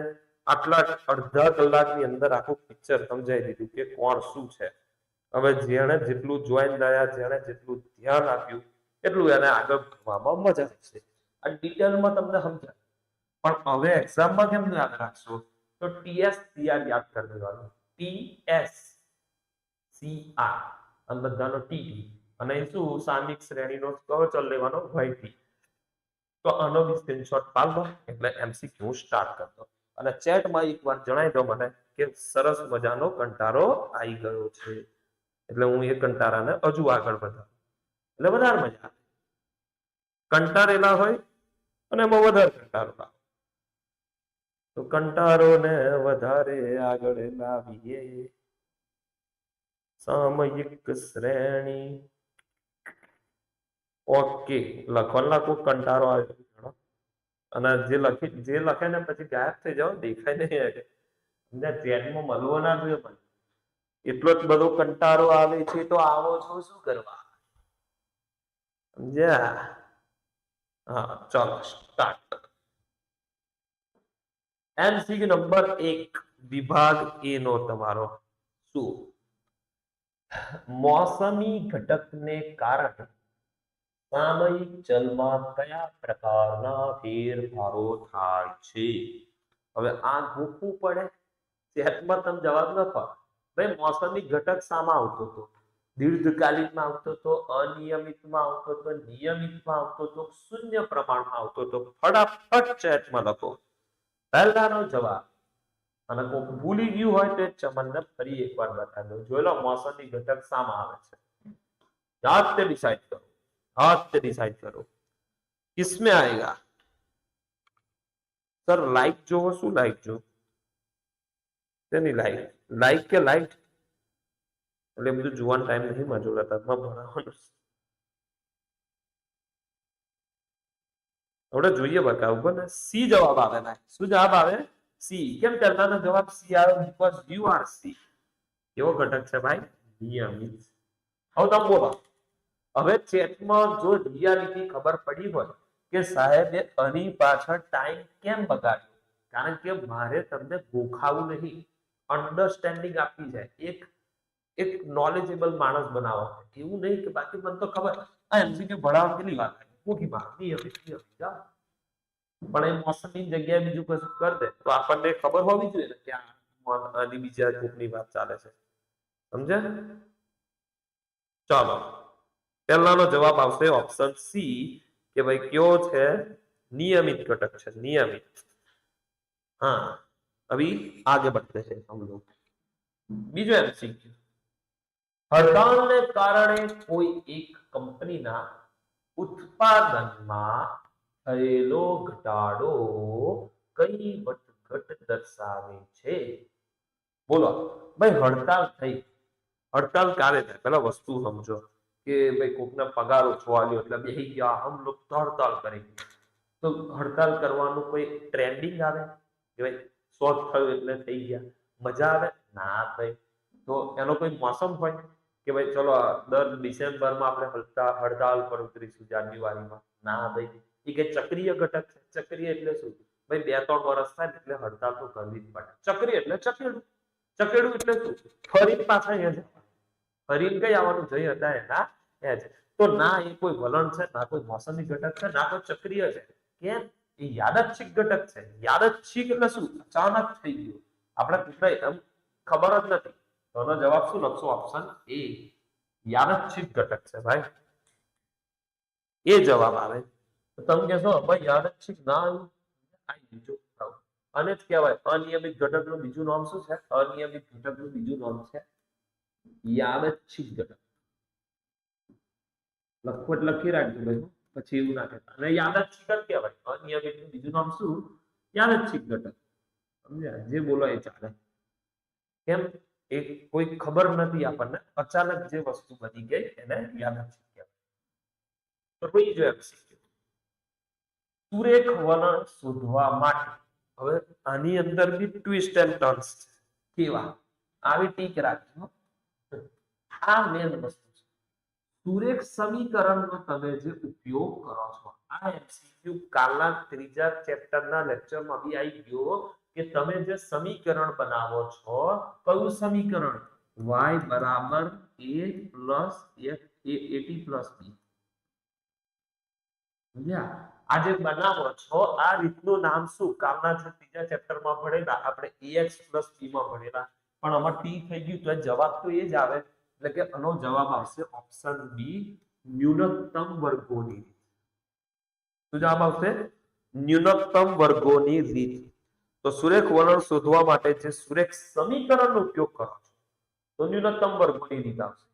S1: આટલા અડધા કલાકની અંદર આખું પિક્ચર સમજાવી દીધું કે કોણ શું છે. હવે જેણે જેટલું જોઈન થયા, જેણે જેટલું ધ્યાન આપ્યું એટલું એને આગળ ભણવામાં મજા આવશે. આ ડિટેલમાં તમને સમજાય. પણ હવે એક્ઝામમાં કેમ યાદ રાખશો? તો ટીએસ સીઆર યાદ કરી દેવાનું. ટીએસ સીઆર અને બધાનો ટી અને શું સામયિક શ્રેણીનો કયો ચલ લેવાનો? વાયટી. તો આનો બી સ્ક્રીનશોટ પાડો એટલે એમસીક્યુ સ્ટાર્ટ કરતો. અને ચેટમાં એકવાર જણાવી દો મને કે સરસ મજાનો કંટારો આવી ગયો છે. એટલે હું એ કંટારાને હજુ આગળ વધારું એટલે વધારે મજા આવે. કંટારેલા હોય અને એમાં વધારે કંટારો આવે. તો કંટારોને વધારે આગળ લાવીએ. સામયિક શ્રેણી. ઓકે. લખવાના કોઈ કંટારો આવ્યો અને જે લખે ને પછી ગાયબ થઈ જાવ, દેખાય નહીં. ચેટમાં મળવો ના જોઈએ પણ એટલો જ બધો કંટારો આવે છે તો આવો છો શું કરવા? સમજ્યા? હા, ચાલો સ્ટાર્ટ. એમસીક્યુ નંબર 1 વિભાગ એ નો તમારો શું? મોસમી ઘટકને કારણે સામયિક ચલમાં કયા પ્રકારના ફેરફારો થાય છે? હવે આ ગોખવું પડે. ચેટમાં તમે જવાબ લખો. ભાઈ મોસમી ઘટક શામાં આવતો હતો? દીર્ઘકાલીનમાં આવતો હતો, અનિયમિતમાં આવતો હતો, નિયમિતમાં આવતો હતો, શૂન્ય પ્રમાણમાં આવતો હતો. ફટાફટ ચેટમાં લખો પહેલાનો જવાબ. અને કોઈ ભૂલી ગયું હોય તો ચમનને ફરી એકવાર બતાવી દો. જોઈ લો મોસમી ઘટક શામાં આવે છે. જાતે ડિસાइड करो, हाथ से डिसाइड करो किसमें आएगा. सर लाइक जो हो શું લાઈક જો તેની લાઈક કે લાઈટ એટલે બધું જોવાનો ટાઈમ નહીં માં જોડાતા ભણાવવાનું. હવે જોઈએ બકા ઉપર ને સી જવાબ આવે ને. શું જવાબ આવે? સી. કેમ પહેલાનો જવાબ સી આવ્યો? Because you are C. કેવો ઘટક છે ભાઈ? નિયમિત. હવે તમે બોલો. હવે ચેટમાં જો રિયાલિટી ખબર પડી હોય કે સાહેબે આની પાછળ ટાઈમ કેમ બગાડ્યો, કારણ કે મારે તમને ગોખાવું નહીં, અન્ડરસ્ટેન્ડિંગ આપવી છે. એક નોલેજેબલ માણસ બનાવો. એવું નહીં કે બાકી મને તો ખબર આ એમસીક્યુ ભણાવવા કેટલી વાત મૂકી માર નિયમિત પણ એ મોસમની જગ્યાએ બીજું કશું કરી દે તો આપણને ખબર હોવી જોઈએ ને કે આની બીજા ગ્રુપની વાત ચાલે છે. સમજે? ચાલો પહેલાનો જવાબ આવશે ઓપ્શન સી કે ભાઈ કયો છે? नियमित घटक છે. नियमित. हाँ, अभी आगे बढ़ते हैं हम लोग. बीजो एमसीक्यू. हड़तालने कारणे कोई एक कंपनीना उत्पादનમાં થયેલો ઘટાડો કઈ વધઘટ દર્શાવે છે? બોલો ભાઈ. હડતાલ થઈ. હડતાલ ક્યારે થાય? પેલા વસ્તુ સમજો કે ભાઈ કોકને પગાર ઓછો આવ્યો એટલે બેહી ગયા, હમ લોગ તો હડતાલ કરેંગે. તો હડતાલ કરવાનું કોઈ ટ્રેન્ડિંગ આવે કે ભાઈ શોર્ટ થયું એટલે થઈ ગયા? મજા આવે ના ભાઈ. તો એનો કોઈ મોસમ હોય કે ભાઈ ચલો દર ડિસેમ્બરમાં આપણે હડતાલ પર ઉતરીશું, જાન્યુઆરીમાં? ના ભાઈ. એ કઈ ચક્રીય ઘટક છે. ચક્રીય એટલે શું ભાઈ? 2-3 વર્ષ થાય એટલે હડતાલ તો કરવી જ પડે. ચક્રીય એટલે ચકેડું. ચકેડું એટલે શું? ફરી પાછા અહીંયા જવાનું. ફરીને કઈ આવવાનું? જઈ હતા એના એ જ. તો ના એ કોઈ વલણ છે, ના કોઈ મોસમી ઘટક છે, ના કોઈ ચક્રીય છે. કેમ? એ યાદચ્છિક ઘટક છે. યાદચ્છિક એટલે શું? અચાનક થઈ ગયું, આપણે પૂછાય એમ ખબર જ નથી. તો એનો જવાબ શું લખશો? ઓપ્શન એ, યાદચ્છિક ઘટક છે ભાઈ, એ જવાબ આવે. તો તમે કહેશો ભાઈ યાદચ્છિક ના આવ્યું, આવી ગયું જો. અને જ કહેવાય અનિયમિત ઘટકનું બીજું નામ શું છે? અનિયમિત ઘટકનું બીજું નામ છે યાદચ્છિક ઘટક. લખો એટલે લખી રાખજો ભાઈ, પછી એવું ના કહેતા. અને યાદચ્છિક જ કહેવાય. અનિયમિતનું બીજું નામ શું? યાદચ્છિક ઘટક. સમજ્યા? જે બોલો એ ચાલે. કેમ? એ કોઈ ખબર નથી આપણને, અચાનક જે વસ્તુ બની ગઈ એને યાદચ્છિક કહેવાય. તો કોઈ જો એમસીક્યુ સુરેખ વલણ શોધવા માટે, હવે આની અંદર બી ટ્વિસ્ટ એન્ડ ટર્ન્સ છે. કેવા? આવી ટીક રાખજો. આ મેન વસ્તુ છે. સુરેખ સમીકરણનો તમે જે ઉપયોગ કરો છો, આ એમસીક્યુ કાલના 3જા ચેપ્ટરના લેક્ચરમાં બી આવી ગયો કે તમે જે સમીકરણ બનાવો છો, કયું સમીકરણ? y બરાબર a plus at plus b. આ જે બનાવો છો આ રીતનું નામ શું? કાલના જે 3જા ચેપ્ટરમાં ભણેલા આપણે ax પ્લસ b માં ભણેલા, પણ આમાં t થઈ ગયું તો જવાબ તો એ જ આવે. એટલે કે આનો જવાબ આવશે ઓપ્શન બી, ન્યૂનતમ વર્ગોની રીત. શું જવાબ આવશે? ન્યૂનતમ વર્ગોની રીત. તો સુરેખ વલણ શોધવા માટે જે સુરેખ સમીકરણનો ઉપયોગ કરો છો, તો ન્યૂનતમ વર્ગોની રીત આવશે.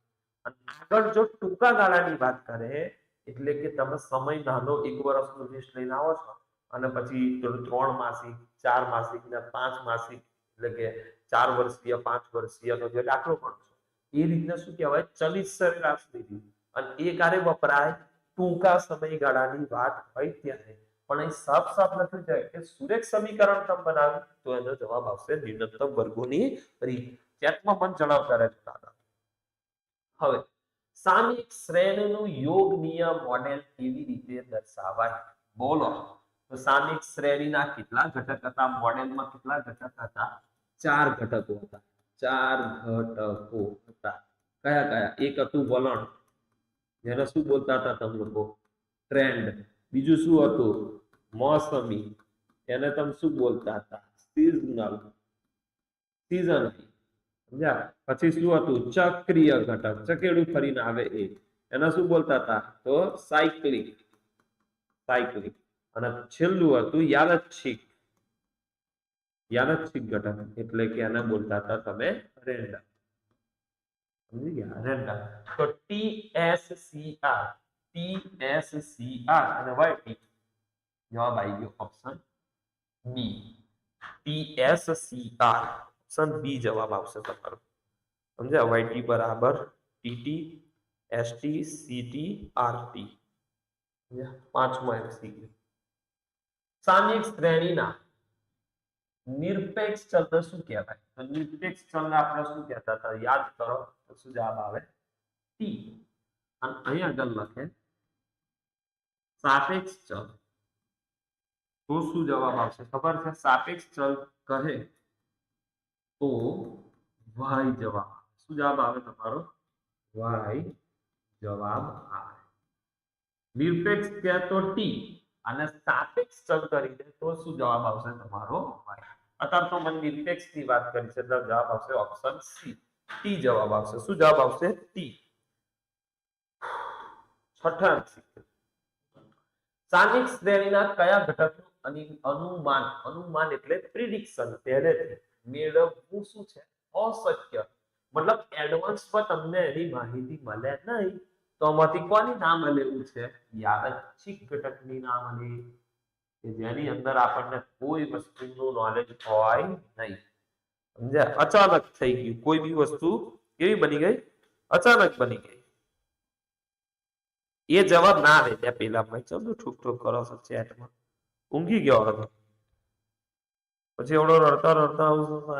S1: અને આગળ જો ટૂંકા ગાળાની વાત કરે, એટલે કે તમે સમય નાનો 1 વર્ષનું લિસ્ટ લઈને આવો છો અને પછી 3 માસિક, 4 માસિક ને 5 માસિક, એટલે કે 4 વર્ષીય, 5 વર્ષીયનો જે દાખલો ગણો છો, એ રીતને શું કહેવાય? ચલિત સરેરાશની રીત. અને એ ક્યારે વપરાય? ટૂંકા સમયગાળાની વાત હોય ત્યારે. પણ અહીં સાફ સાફ લખ્યું છે કે સુરેખ સમીકરણ તમે બનાવ્યું તો એનો જવાબ આવશે ન્યૂનતમ વર્ગોની રીત. ચેટમાં પણ જણાવતા રહેજો દાદા. હવે સામયિક શ્રેણીનું યોગ નિયમ મોડેલ કેવી રીતે દર્શાવાય? બોલો. તો સામયિક શ્રેણીના કેટલા ઘટક હતા? મોડેલમાં કેટલા ઘટક હતા? 4 ઘટકો હતા. 4 ઘટકો હતા. કયા કયા? એક હતું વલણ, જેને શું બોલતા હતા તમે લોકો? ટ્રેન્ડ. બીજું શું હતું? મોસમી, એને તમે શું બોલતા હતા? સિઝનલ. સિઝન. સમજ્યા? પછી શું હતું? ચક્રીય ઘટક, ચકેડું ફરીને આવે એ, એને શું બોલતા હતા? તો સાયક્લિક. સાયક્લિક. અને છેલ્લું હતું યાદચ્છિક. યાદચ્છિક ઘટક, એટલે કે એને બોલતા હતા તમે રેન્ડમ. સમજી ગયા? રેન્ડમ. તો TSCR, TSCR અને YT, જવાબ આવી ગયો option B. TSCR option B જવાબ આવશે તમારો. સમજ્યા? YT બરાબર TT ST CT RT. 5મો એમસીક્યુ. સામયિક શ્રેણીના નિરપેક્ષ ચલને શું કહેવાય? તો નિરપેક્ષ ચલને આપણે શું કહેતા હતા? યાદ કરો તો શું જવાબ આવે? ટી. અને અહીં આગળ લખે સાપેક્ષ ચલ, તો શું જવાબ આવશે ખબર છે? સાપેક્ષ ચલ કહે તો y જવાબ. શું જવાબ આવે તમારો? y જવાબ આવે. નિરપેક્ષ કહે તો ટી, અને સાપેક્ષ ચલ કરી દે તો શું જવાબ આવશે તમારો? y. અત્યારે તો મને નિરપેક્ષ ની વાત કરી છે એટલે જવાબ આવશે ઓપ્શન સી, ટી જવાબ આવશે. શું જવાબ આવશે? ટી. છઠ્ઠા એમસીક્યુ. સામયિક શ્રેણીના કયા ઘટકનું અનુમાન, અનુમાન એટલે પ્રિડિક્શન, પહેલેથી મેળવવું શું છે? અશક્ય. મતલબ એડવાન્સમાં તમને એની માહિતી મળે નહીં, તો આમાંથી કોની નામ લેવું છે? યાદચ્છિક ઘટકની નામ લે, કે જેની અંદર આપણને કોઈ વસ્તુનું નોલેજ હોય નહીં. સમજ્યા? અચાનક થઈ ગયું, કોઈ બી વસ્તુ કેવી બની ગઈ? અચાનક બની ગઈ. એ જવાબ ના આવે ત્યાં પેલા ભાઈ ચલો ઠૂક ઠૂક કરો છો ચેટમાં, ઊંઘી ગયો હતો. પછી એવડો રડતા રડતા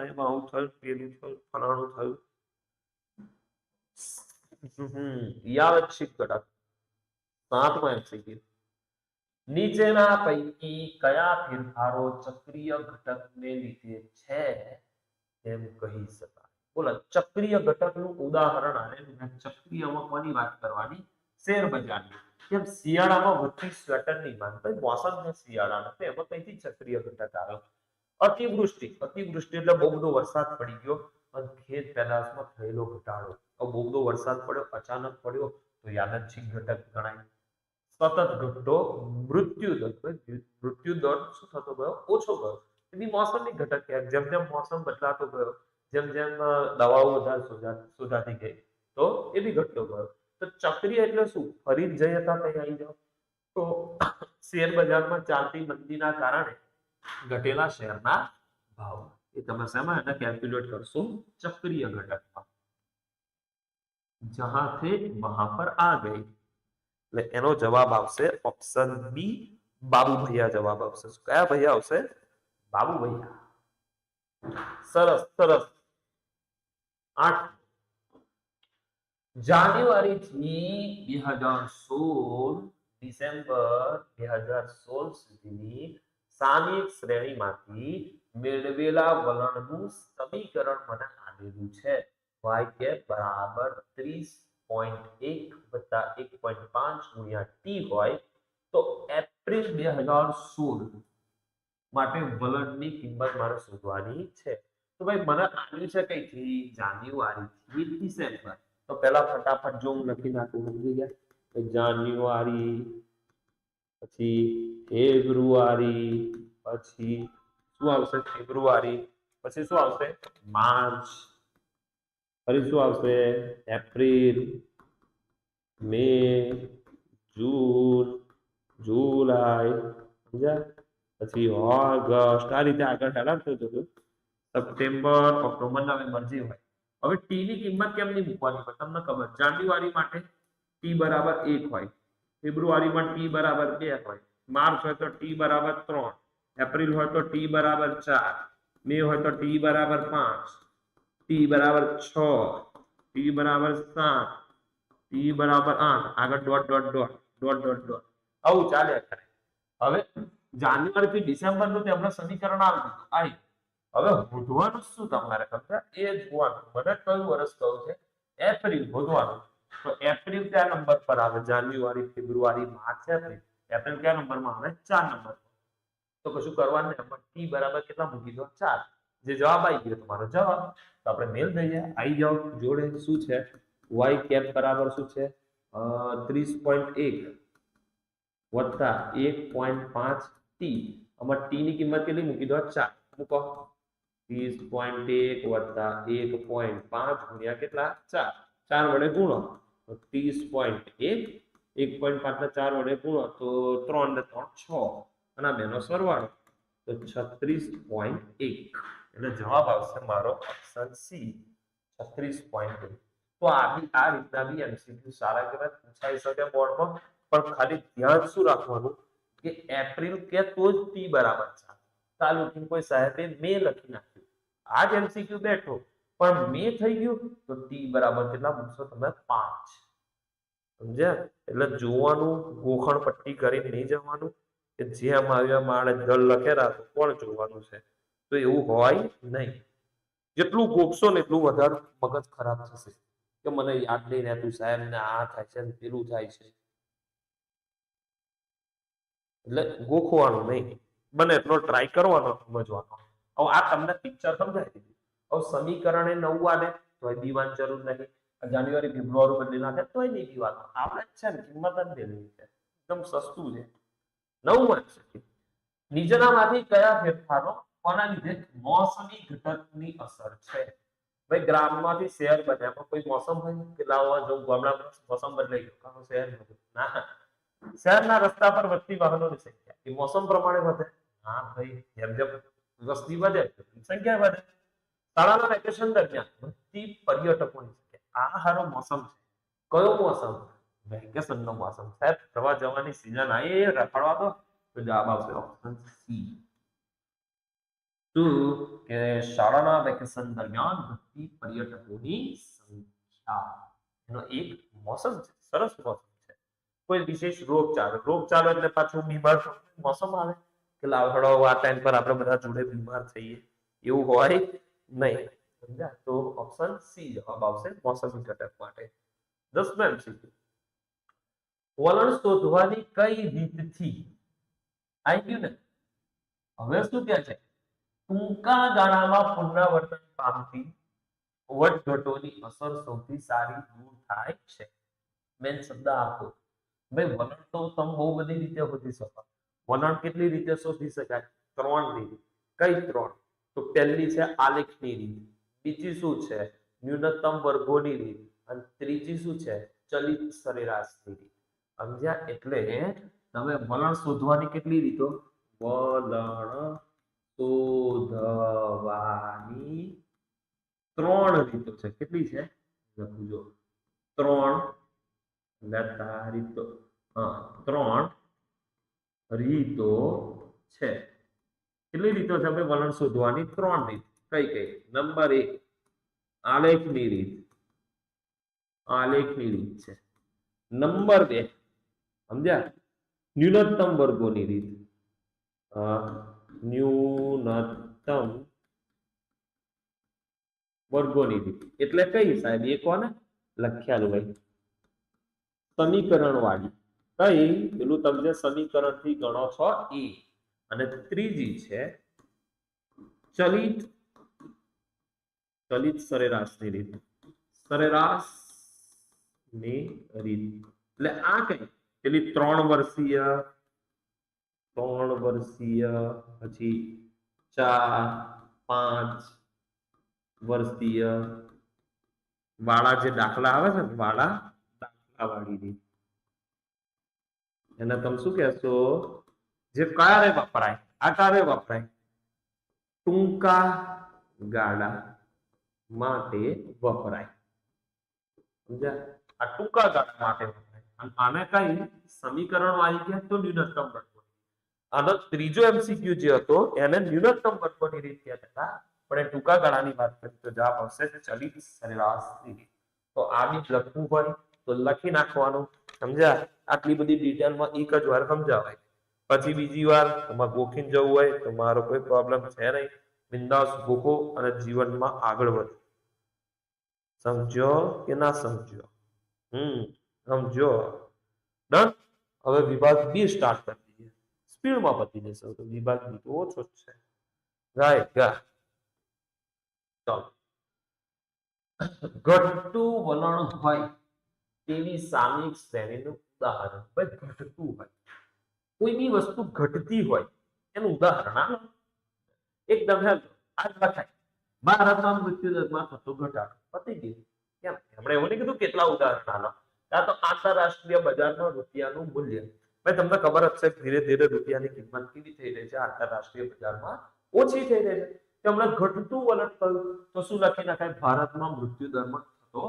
S1: એમાં આવું થયું, પેલું થયું, ફલાણું થયું. યાદચ્છિક ઘટક. 7મો એમસીક્યુ. નીચેના પૈકી કયા ફેરફારો ચક્રીય ઘટકને લીધે છે એમ કહી શકાય? બોલો, ચક્રીય ઘટકનું ઉદાહરણ આવે. ચક્રીયમાં કોની વાત કરવાની? શેર બજારની. કેમ શિયાળામાં વધતી સ્વેટરની માંગ, ભાઈ મોસમ છે શિયાળાનો, તો એમાં કઈથી ચક્રીય ઘટક આવે? અતિવૃષ્ટિ. અતિવૃષ્ટિ એટલે બહુ બધો વરસાદ પડી ગયો અને ખેત પેદાશમાં થયેલો ઘટાડો. બહુ બધો વરસાદ પડ્યો, અચાનક પડ્યો, તો યાદચ્છિક ઘટક ગણાય. સતત ઘટતો મૃત્યુ દર. મૃત્યુ દર શું થતો ગયો? ઓછો ગયો. એની મોસમની ઘટક કહેવાય. જેમ જેમ મોસમ બદલાતો ગયો, જેમ જેમ દવાઓ વધારે શોધાતી ગઈ, તો એ બી ઘટતો ગયો. તો ચક્રીય એટલે શું? ફરી જઈએ તો કઈ આવી જાવ તો શેર બજારમાં ચાલતી મંદીના કારણે ઘટેલા શેરના ભાવ. એ તમે શેમાં એને કેલ્ક્યુલેટ કરશો? ચક્રીય ઘટકમાં. જહાં થે વહાં પર આ ગઈ. એટલે એનો જવાબ આવશે ઓપ્શન બી, બાબુ ભૈયા જવાબ આવશે. કયા ભૈયા આવશે? બાબુ ભૈયા. સરસ સરસ. 8 જાન્યુઆરી થી 2016 ડિસેમ્બર 2016 સુધીની સામયિક શ્રેણીમાંથી મેળવેલા વલણનું સમીકરણ મને આપેલું છે. y કેપ બરાબર 30.1 વત્તા 1.5 ગુણ્યા t હોય તો એપ્રિલ 2016 માટે વલણની કિંમત મારે શોધવાની છે. તો ભાઈ મને આપ્યું છે કઈથી? જાન્યુઆરી થી ડિસેમ્બર. તો પહેલા ફટાફટ જો હું લખી નાખું, સમજી ગયા? જાન્યુઆરી, પછી ફેબ્રુઆરી, પછી શું આવશે? ફેબ્રુઆરી, પછી શું આવશે? માર્ચ, ફરી શું આવશે? એપ્રિલ, મે, જૂન, જુલાઈ, સમજ્યા? પછી ઓગસ્ટ. આ રીતે આગળ હેરાન થતું હતું. સપ્ટેમ્બર, ઓક્ટોબર, નવેમ્બર જે હોય. હવે ટી ની કિંમત કેમ નહીં મૂકવાની? પણ તમને ખબર, જાન્યુઆરી માટે ટી બરાબર 1 હોય, ફેબ્રુઆરીમાં ટી બરાબર 2 હોય, માર્ચ હોય તો ટી બરાબર 3, એપ્રિલ હોય તો ટી બરાબર 4, મે હોય તો ટી બરાબર 5, ટી બરાબર 6, ટી બરાબર 7, ટી બરાબર 8, આગળ dot dot dot dot dot dot આવું ચાલ્યા કરે. હવે જાન્યુઆરી થી ડિસેમ્બર નું આપણે સમીકરણ આવી દીધું. હવે શોધવાનું શું તમારે? ખબર એ જોવાનું. મને કયું વર્ષ કહ્યું છે? એપ્રિલ શોધવાનું. તો એપ્રિલ કયા નંબર પર આવે? જાન્યુઆરી, ફેબ્રુઆરી, માર્ચ, એપ્રિલ. એપ્રિલ કયા નંબરમાં આવે? 4 નંબર. તો કશું કરવાનું નહીં. આપણે ટી બરાબર કેટલા મૂકી દો? 4. જે જવાબ આવી ગયો તમારો જવાબ. તો આપણે મેલ દઈએ. આવી જાઓ જોડે. શું છે? y કેપ બરાબર શું છે? 30.1 વત્તા 1.5 ટી. આમાં ટી ની કિંમત કેટલી મૂકી દો? 4 મૂકો. 30.1 વત્તા 1.5 ગુણ્યા કેટલા? 4. 4 વડે ગુણો તો 30.1, 1.5 ને 4 વડે ગુણો તો 3 ને 3 6, અને આ બેનો સરવાળો તો 36.1. એટલે જવાબ આવશે મારો ઓપ્શન સી, 36.1. તો આ રીતના બી એમસીક્યુ સારા કહેવાય, પૂછાઈ શકે બોર્ડમાં. પણ ખાલી ધ્યાન શું રાખવાનું કે એપ્રિલ કે તો જ ટી બરાબર 4. તાલુકી કોઈ સાહેબે મે લખી નાખ્યું, આ જ એમસીક્યુ બેઠો, પણ મે થઈ ગયું તો ટી બરાબર કેટલા મૂકશો તમે? 5. સમજ્યા? એટલે જોવાનું, ગોખણ પટ્ટી કરીને નહીં જવાનું કે જેમ આવ્યા માળે દળ લખેલા તો કોણ જોવાનું છે? તો એવું હોય નહીં. જેટલું ગોખશો ને એટલું વધારે મગજ ખરાબ થશે કે મને યાદ નહીં રહેતું સાહેબ, ને આ થાય છે ને પેલું થાય છે. એટલે ગોખવાનું નહીં, બને એટલો ટ્રાય કરવાનો સમજવાનો. હવે આ તમને પિક્ચર સમજાય દીધું. હવે સમીકરણ એ 9 આવે તો દીવાની જરૂર નહીં. જાન્યુઆરી, ફેબ્રુઆરી બદલી નાખે તોય નહીં દીવાનું. આપણે છે ને કિંમત જ દેવી છે. એકદમ સસ્તું છે. 9 છે. નીચેનામાંથી કયા ફેરફારો કોના લીધે મોસમી ઘટકની અસર છે? ભાઈ ગ્રામમાંથી શહેર બન્યા, કોઈ મોસમ હોય કે લાવવા જો ગામડામાં મોસમ બદલાઈ ગયો, શહેર ના, શહેરના રસ્તા પર વધતી વાહનોની સંખ્યા એ મોસમ પ્રમાણે વધે. હા ભાઈ, જેમ જેમ વસ્તી વધે સંખ્યા વધે. શાળાના વેકેશન દરમિયાન વધતી પર્યટકોની સંખ્યા. આ હારો મોસમ છે. કયો મોસમ? વેકેશન નો મોસમ. સાહેબ ફરવા જવાની સિઝન આવી, રખડવા તો જવાબ આવશે ઓપ્શન સી. શું કે શાળાના વેકેશન દરમિયાન વધતી પર્યટકોની સંખ્યા એનો એક મોસમ છે. સરસ મોસમ છે. કોઈ વિશેષ રોગચાળો એટલે પાછું બીમાર મોસમ આવે કે લાવડો આ ટાઈમ પર આપણે બધા જોડે બીમાર થઈએ, એવું હોય નહીં. સમજ્યા? તો ઓપ્શન સી જવાબ આવશે મોસમી ઘટક માટે. 10 માં એમસીક્યુ. વલણ શોધવાની કઈ રીતથી આવી ગયું ને. હવે શું કહે છે, ટૂંકા ગાળામાં પુનરાવર્તન પામતી વધઘટોની અસર સૌથી સારી દૂર થાય છે. મેન શબ્દ આપો ભાઈ. વલણ તો તમે બહુ બધી રીતે શોધી શકો. વલણ કેટલી રીતે શોધી શકાય? 3 રીત. કઈ 3? તો પહેલી છે આલેખની રીત, બીજી શું છે ન્યૂનતમ વર્ગોની રીત, અને ત્રીજી શું છે ચલિત સરેરાશની રીત. સમજ્યા? એટલે તમે વલણ શોધવાની કેટલી રીતો? વલણ શોધવાની 3 રીતો છે. કેટલી છે? લખું જો 3 રીતો. 3 રીતો છે. કેટલી રીતો છે આપણે વલણ શોધવાની? 3 રીત. કઈ કઈ? નંબર 1 આલેખની રીત. આલેખની રીત છે. નંબર 2 સમજ્યા ન્યૂનતમ વર્ગોની રીત. ન્યૂનતમ વર્ગોની રીત એટલે કઈ સાહેબ? એ કોને લખ્યાલું ભાઈ? સમીકરણ વાળી. કઈ? પેલું તમે જે સમીકરણ થી ગણો છો એ. અને ત્રીજી છે ચલિત સરેરાશની રીત. સરેરાશની રીત એટલે આ કઈ? પેલી 3 વર્ષીય, પછી 4, 5 વર્ષીય વાળા જે દાખલા આવે છે ને, વાળા દાખલા વાળી રીત. એને તમે શું કહેશો? જે ક્યારે વપરાય? આ ક્યારે વપરાય? ટૂંકા ગાળા માટે વપરાય. સમજ્યા? આ ટૂંકા ગાળા માટે વપરાય. આને કઈ સમીકરણ વાળી કે તો ન્યૂનતમ વર્ગો. આનો ત્રીજો એમસીક્યુ જે હતો એને ન્યૂનતમ વર્ગોની રીત કહેતા હતા, પણ ટૂંકા ગાળાની વાત કરી તો જવાબ આવશે ચલિત સરેરાશની રીત. તો આ બી લખવું હોય તો લખી નાખવાનું. સમજ્યા? આટલી બધી ડિટેલમાં એક જ વાર સમજાવાય. પછી બીજી વાર તમારે ગોખીને જવું હોય તો મારો કોઈ પ્રોબ્લેમ છે નહીં. બિંદાસ ગોખો અને જીવનમાં આગળ વધો. સમજો કે ના સમજો? સમજો. ડન. હવે વિભાગ બી સ્ટાર્ટ કરી દઈએ. સ્પીડમાં પતી જશે તો વિભાગ બી તો ઓછો જ છે. રાઈટ ગા. ચાલો. ઘટતું વલણ હોય તેવી સામયિક શ્રેણીનું ઉદાહરણ. ભાઈ ઘટતું હોય, કોઈ બી વસ્તુ ઘટતી હોય એનું ઉદાહરણ આલો. એકદમ હેલ્પ આ જ લખાય. ભારતમાં મૃત્યુદરમાં થતો ઘટાડો. પતી ગયું. કેમ? આપણે એવું નહીં કીધું કેટલા ઉદાહરણ આલો. આ તો આંતરરાષ્ટ્રીય બજારમાં રૂપિયાનું મૂલ્ય. ભાઈ તમને ખબર જ છે ધીરે ધીરે રૂપિયાની કિંમત કેવી થઈ રહી છે આંતરરાષ્ટ્રીય બજારમાં? ઓછી થઈ રહી છે. કે હમણાં ઘટતું વલણ થયું તો શું લખી નાખાય? ભારતમાં મૃત્યુદરમાં થતો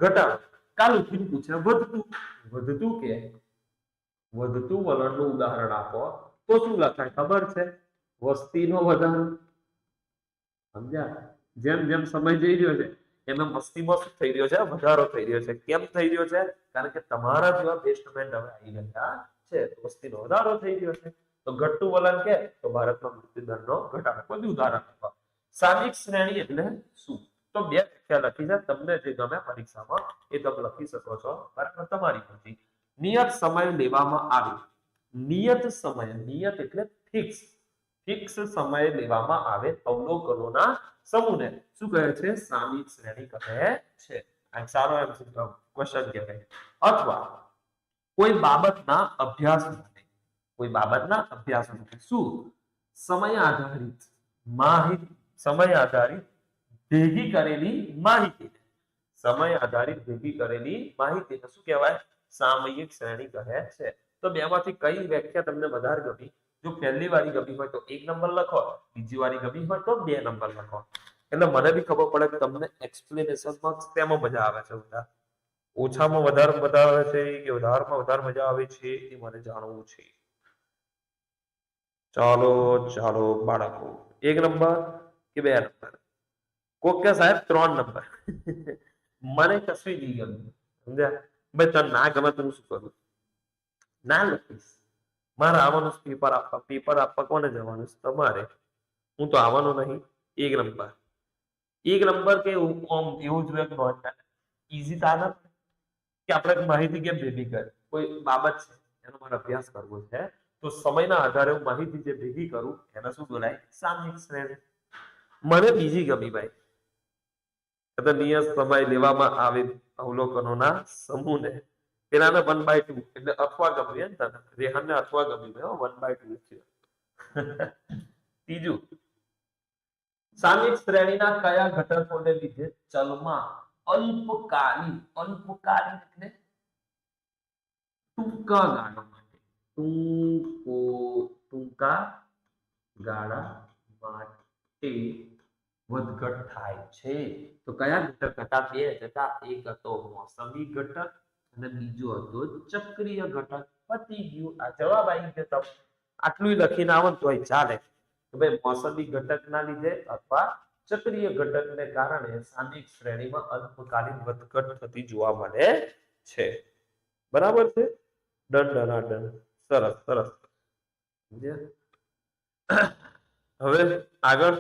S1: ઘટાડો. કાલ ઉઠીને પૂછે વધતું. વધતું કે વધતું વલણનું ઉદાહરણ આપો તો શું લખાય? ખબર છે? વસ્તીનો વધારો. સમજ્યા? જેમ જેમ સમય જઈ રહ્યો છે એમ એમ વસ્તીમાં શું થઈ રહ્યો છે? વધારો થઈ રહ્યો છે. કેમ થઈ રહ્યો છે? કારણ કે તમારા જેવા બેસ્ટમેન્ટ હવે આવી રહ્યા છે. વસ્તીનો વધારો થઈ રહ્યો છે. તો ઘટતું વલણ કે તો ભારતમાં મૃત્યુદરનો ઘટાડો. બધું ઉદાહરણ આપો. સામયિક શ્રેણી એટલે શું? તો બે વ્યાખ્યા લખી છે. તમને જે ગમે પરીક્ષામાં એ તમે લખી શકો છો. બરાબર? તમારી મરજી. નિયત સમય લેવામાં આવે. નિયત સમય, નિયત એટલે ફિક્સ. ફિક્સ સમય લેવામાં આવે અવલોકનોના સમૂહને શું કહે છે? સામયિક શ્રેણી કહે છે. આ સારો ક્વેશ્ચન કહેવાય. અથવા કોઈ બાબતના અભ્યાસ માટે, કોઈ બાબતના અભ્યાસ માટે શું? સમય આધારિત માહિતી, સમય આધારિત ભેગી કરેલી માહિતી. સમય આધારિત ભેગી કરેલી માહિતીને શું કહેવાય? સામયિક શ્રેણી કહે છે. તો બેમાંથી કઈ વ્યાખ્યા તમને વધારે ગમી? જો પહેલી વાળી ગમી હોય તો 1 નંબર લખો, બીજી વાળી ગમી હોય તો 2 નંબર લખો. એટલે મને બી ખબર પડે કે તમને એક્સપ્લેનેશનમાં તેમાં મજા આવે છે. બધા ઓછામાં વધારે મજા આવે છે કે વધારેમાં વધારે મજા આવે છે એ મને જાણવું છે. ચાલો ચાલો બાળકો, 1 નંબર કે 2 નંબર? કોક કે સાહેબ 3 નંબર. મને કશું નહીં ગમ્યું. સમજ્યા? ભાઈ તને ના ગમે તો હું શું કરું? ના લખીશ. મારે આવવાનું પેપર આપવા. પેપર આપવા કોને જવાનું? તમારે. હું તો આવવાનો નહીં. 1 નંબર. 1 નંબર કે એવું જોઈએ કે ઈઝી તાના કે આપણે માહિતી કેમ ભેગી કરે? કોઈ બાબત છે એનો મારે અભ્યાસ કરવો છે, તો સમયના આધારે હું માહિતી જે ભેગી કરું એને શું બોલાય? સામયિક શ્રેણી. મને બીજી ગમી ભાઈ, નિયત સમય લેવામાં આવે અવલોકનોના સમૂહને પેલાને 1/2 એટલે અથવા ગમ્યું ને તને, રેહાનને અથવા ગમ્યું 1/2 છે. ત્રીજું, સામયિક શ્રેણીના કયા ઘટકોને લીધે ચલમાં અલ્પકાલીન એટલે ટૂંકા ગાળા માટે ટૂંકા ગાળા માટે વધઘટ થાય છે? તો કયા ઘટક હતા? બે હતા. એક હતો મોસમી ઘટક અને બીજો હતો ચક્રીય ઘટક. પતી ગયું. આ જવાબ આવી ગયો. આટલું લખીને આવો તોય ચાલે કે ભાઈ મોસમી ઘટકના લીધે અથવા ચક્રીય ઘટકને કારણે સામયિક શ્રેણીમાં અલ્પકાલીન વધઘટ થતી જોવા મળે છે. બરાબર છે? Done done. સરસ સરસ. હવે આગળ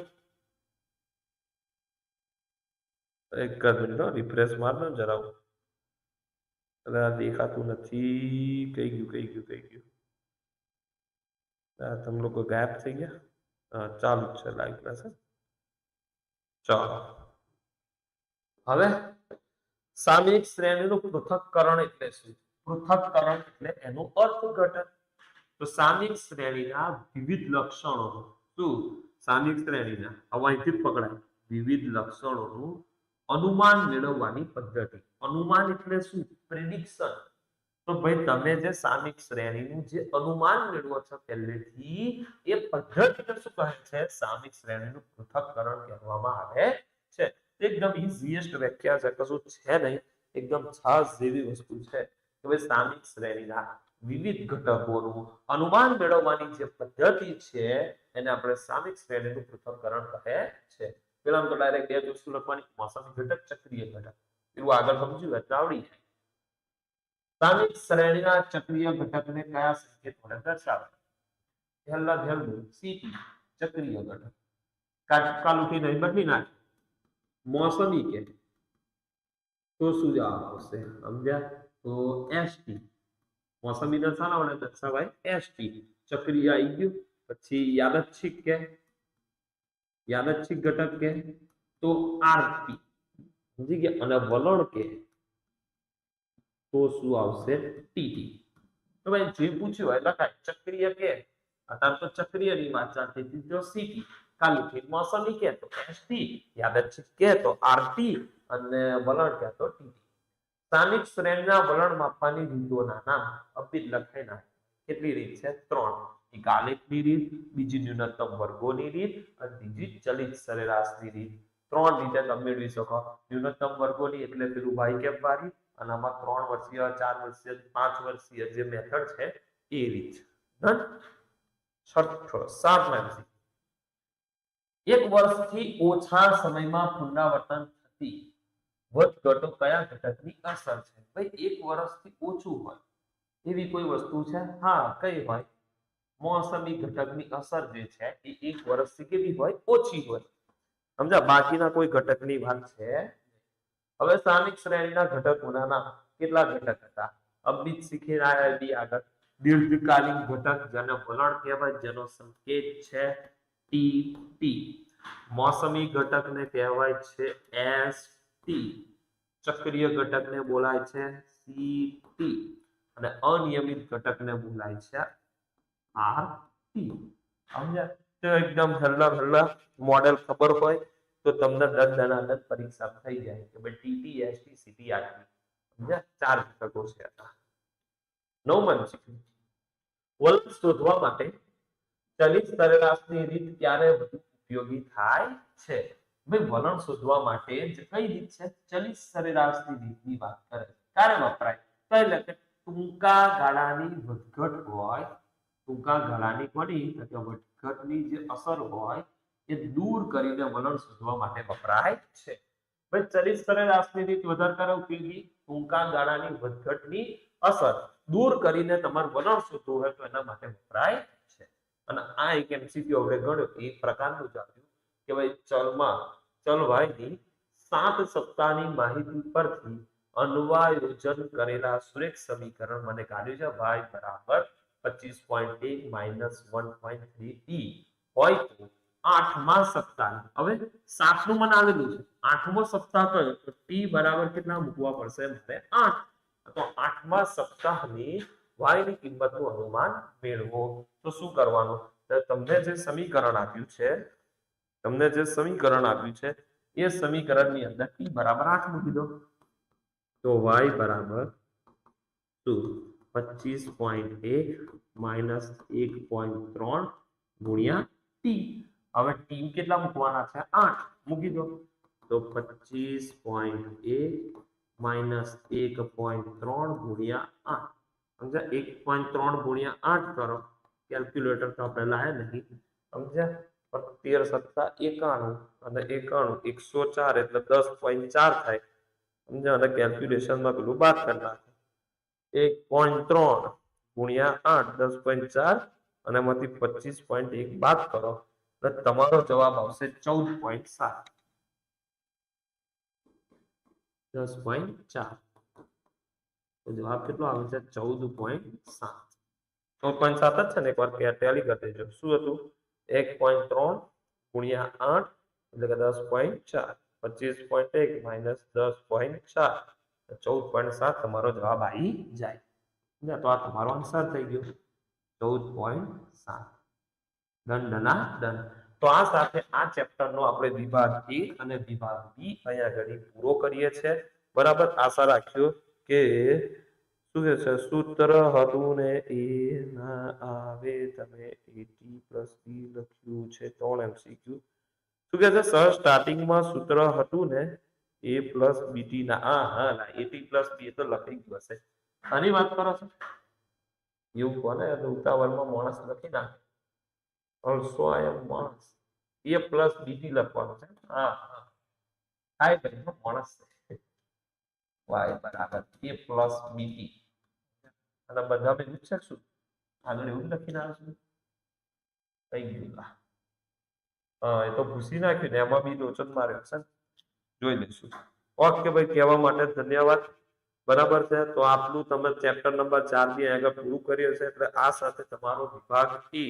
S1: એક મિનિટ રિફ્રેશ માર દો જરા. દેખાતું નથી. કઈ ગયું? તમે લોકો ગાયબ થઈ ગયા. ચાલુ છે લાઈવ ક્લાસ. ચાલો હવે સામયિક શ્રેણીનું પૃથક્કરણ એટલે શું? પૃથક્કરણ એટલે એનું અર્થઘટન. તો સામયિક શ્રેણીના વિવિધ લક્ષણો શું? સામયિક શ્રેણીના અહીંથી પકડાય વિવિધ લક્ષણોનું અનુમાન મેળવવાની પદ્ધતિ. અનુમાન એટલે શું? પ્રેડિક્શન. તો ભાઈ તમે જે સામયિક શ્રેણીનું જે અનુમાન મેળવો છો પહેલેથી, એ પદ્ધતિને શું કહે છે? સામયિક શ્રેણીનું પૃથક્કરણ કહેવામાં આવે છે. એકદમ ઇઝીએસ્ટ વ્યાખ્યા છે, કશું છે નહીં, એકદમ છાસ જેવી વસ્તુ છે કે ભાઈ સામયિક શ્રેણીના વિવિધ ઘટકોનું અનુમાન મેળવવાની જે પદ્ધતિ છે એને આપણે સામયિક શ્રેણીનું પૃથક્કરણ કહે છે. પેલા તો ડાયરેક્ટ બે જ વસ્તુ લખવાની, મોસમી ઘટક, ચક્રીય ઘટક. એવું આગળ સમજ્યું એટલે આવડી જાય. સામયિક શ્રેણીના ચક્રીય ઘટકને કયા સંકેત વડે દર્શાવે? પહેલું સીટી, ચક્રીય ઘટક. કાલુથી નહીં બદલી નાખે. મોસમી કે તો શું જવાબ આવશે? સમજ્યા? તો એસટી. મોસમીને શાના વડે દર્શાવાય? એસટી. ચક્રીય આવી ગયું. પછી યાદચ્છિક ઘટક કે તો આરટી. સમજી ગયા? અને વલણ કે તો શું આવશે? ટીટી. તો ભાઈ જે પૂછ્યું હોય લખાય. ચક્રીય કે અત્યારે તો ચક્રીયની વાત ચાલતી હતી તો સીટી, કાલુથી મોસમી કે તો એસટી, યાદચ્છિક કે તો આરટી અને વલણ કે તો ટીટી. સામયિક શ્રેણીના વલણ માપવાની રીતોના નામ અપિત લખાઈ નાખે. કેટલી રીત છે? 3. એક આલેખની રીત, બીજી ન્યૂનતમ વર્ગોની રીત અને ત્રીજી ચલિત સરેરાશની રીત. 3 રીતે તમે મેળવી શકો. ન્યૂનતમ વર્ગોની એટલે પેલું વાય કેપ વાળી, અને આમાં 3 વર્ષીય, 4 વર્ષીય, 5 વર્ષીય જે મેથડ છે એ રીત. છઠ્ઠો સારનાથી 1 વર્ષથી ઓછા સમયમાં પુનરાવર્તન થતી વધઘટો કયા ઘટકની અસર છે? ભાઈ 1 વર્ષથી ઓછું હોય એવી કોઈ વસ્તુ છે? હા, કઈ હોય? મોસમી ઘટકની અસર જે છે એ 1 વર્ષથી કેવી હોય? ઓછી હોય. સમજા? બાકીના કોઈ ઘટકની વાત છે. હવે સામયિક શ્રેણીના ઘટકોના નામ. કેટલા ઘટક હતા? અબીજ શીખી રહ્યા આગળ. દીર્ઘકાલીન ઘટક જેને વલણ કહેવાય, જેનો સંકેત છે ટી. મોસમી ઘટકને કહેવાય છે એસટી. ચક્રીય ઘટકને બોલાય છે સીટી અને અનિયમિત ઘટકને બોલાય છે આરટી. સમજ્યા? તો એકદમ હલ્લા મોડેલ ખબર હોય તો તમને દનાદન પરીક્ષા થઈ જાય કે ભાઈ ટીટી, એસટી, સીટી, આરટી. સમજ્યા? 4 ઘટકો છે. 9 વલણ શોધવા માટે ચલિત સરેરાશની રીત ક્યારે વધુ ઉપયોગી થાય છે? ભાઈ વલણ શોધવા માટે કઈ રીત છે? ચલિત સરેરાશની રીતની વાત કરે. ક્યારે વપરાય? તો એટલે કે ટૂંકા ગાળાની વધઘટ હોય, ટૂંકા ગાળાની વધઘટની જે અસર હોય એ દૂર કરીને વલણ શોધવા માટે વપરાય છે. ભાઈ ચલિત સરેરાશની રીત વધારે ઉપયોગી, ટૂંકા ગાળાની વધઘટની અસર દૂર કરીને તમારે વલણ શોધવું હોય તો એના માટે વપરાય છે. અને આ એક એમસીક્યુ આપણે ગણ્યો એ પ્રકારનું જ આવ્યું કે ભાઈ ચલ વાયની 7 સપ્તાહની માહિતી પરથી અન્વયોજન કરેલા સુરેખ સમીકરણ મને કાઢ્યું છે y બરાબર 25.1 માઇનસ 1.3 e હોય તો આઠમા સપ્તાહ, હવે સાતનું મને આવેલું છે, આઠમો સપ્તાહ કયો તો t બરાબર કેટલા મૂકવા પડશે મારે 8, તો આઠમા સપ્તાહની y ની કિંમતનું અનુમાન મેળવો. તો શું કરવાનું, તો તમને જે સમીકરણ આપ્યું છે, એ સમીકરણની અંદર t બરાબર 8 મૂકી દો. તો y બરાબર શું 25.1 માઇનસ 1.3 ગુણ્યા t. હવે t કેટલા મૂકવાના છે 8 મૂકી દો. તો 25.1 માઇનસ 1.3 ગુણ્યા 8, સમજ્યા? 1.3 ગુણ્યા 8 કરો, કેલ્ક્યુલેટર તો આપણે લાયા નહીં, સમજ્યા? 13 સત્તા 91 અને 91 104 એટલે 10.4 થાય, સમજ્યા? અને કેલ્ક્યુલેશનમાં પેલું બાદ કરી નાખો. 1.3 ગુણ્યા 8 10.4 અને એમાંથી 25.1 બાદ કરો એટલે તમારો જવાબ આવશે 14.7. 10.4 તો જવાબ કેટલો આવે છે 14.7. 14.7 જ છે ને, એકવાર ટેલી કરી દેજો. શું હતું 1.3 ગુણ્યા 8 એટલે કે 10.4, 25.1 માઇનસ 10.4, 14.7 તમારો જવાબ આવી જાય. તો આ તમારો આન્સર થઈ ગયો 14.7. દંડના દંડ. તો આ સાથે આ ચેપ્ટરનો આપણે વિભાગ A અને વિભાગ B અહીંયા આગળ પૂરો કરીએ છીએ. બરાબર, આશા રાખ્યો કે શું છે સૂત્ર હતું ને એ ના આવે, તમે AT+B લખ્યું છે 3 MCQ. શું કે છે સર, સ્ટાર્ટિંગમાં સૂત્ર હતું ને A+BT ના, હા AT+B તો લખી ગયું હશે. આની વાત કરો છો એવું કોને ઉતાવળમાં માણસ લખી નાખે. ઓલસો આઈ એમ માણસ, A+BT લખવાનું છે. હા થાય ભાઈ માણસ y બરાબર A+BT અને બધા ભેગું છે શું આગળ એવું લખીને આવશું કઈ ગયું. હા, એ તો ભૂસી નાખ્યું ને એમાં બી લોચન માર્યો છે, જોઈ લઈશું. ઓકે ભાઈ, કહેવા માટે ધન્યવાદ. બરાબર છે, તો આપનું તમે ચેપ્ટર નંબર 4 બી આગળ પૂરું કર્યું છે. એટલે આ સાથે તમારો વિભાગ A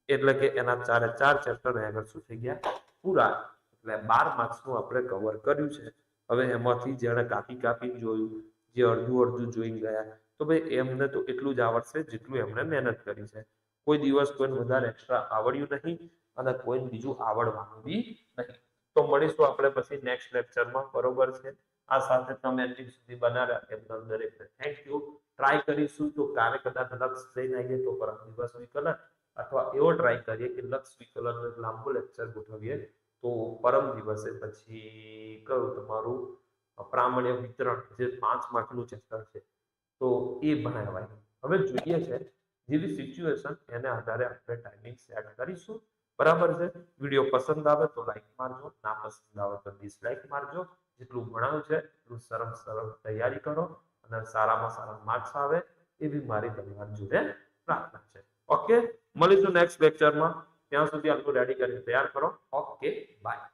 S1: એટલે કે એના 4 ચેપ્ટર આગળ શું થઈ ગયા પૂરા. એટલે 12 માર્ક્સનું આપણે કવર કર્યું છે. હવે એમાંથી જેણે કાપી જોયું, જે અડધું જોઈને ગયા, તો ભાઈ એમને તો એટલું જ આવડશે જેટલું એમણે મહેનત કરી છે. કોઈ દિવસ કોઈને વધારે એક્સ્ટ્રા આવડ્યું નહીં અને કોઈને બીજું આવડવાનું બી નહીં. તો મળીશું આપણે પછી નેક્સ્ટ લેક્ચરમાં. બરોબર છે, આ સાથે તમે એન્ડિંગ સુધી બનાવ્યા એમના દરેકને થેન્ક યુ. ટ્રાય કરીશું તો કાલે કદાચ લક્ષ લઈને આવીએ તો પરમ દિવસ વિકલન, અથવા એવો ટ્રાય કરીએ કે લક્ષ વિકલનનો એક લાંબો લેક્ચર ગોઠવીએ તો પરમ દિવસે પછી કયું તમારું પ્રામાણ્ય વિતરણ જે 5 માર્કનું ચેપ્ટર છે તો એ ભણાવાય. હવે જોઈએ છે જેવી સિચ્યુએશન એને આધારે આપણે ટાઈમિંગ સેટ કરીશું. બરાબર છે, વિડીયો પસંદ આવે તો લાઈક મારજો, ના પસંદ આવે તો ડિસલાઈક મારજો. જેટલું ભણાવ્યું છે એટલું સરળ તૈયારી કરો અને સારામાં સારા માર્ક્સ આવે એવી મારી તમારી જોડે પ્રાર્થના છે. ઓકે, મળીશું નેક્સ્ટ લેક્ચરમાં. ત્યાં સુધી આટલું રેડી કરીને તૈયાર કરો. Okay, by.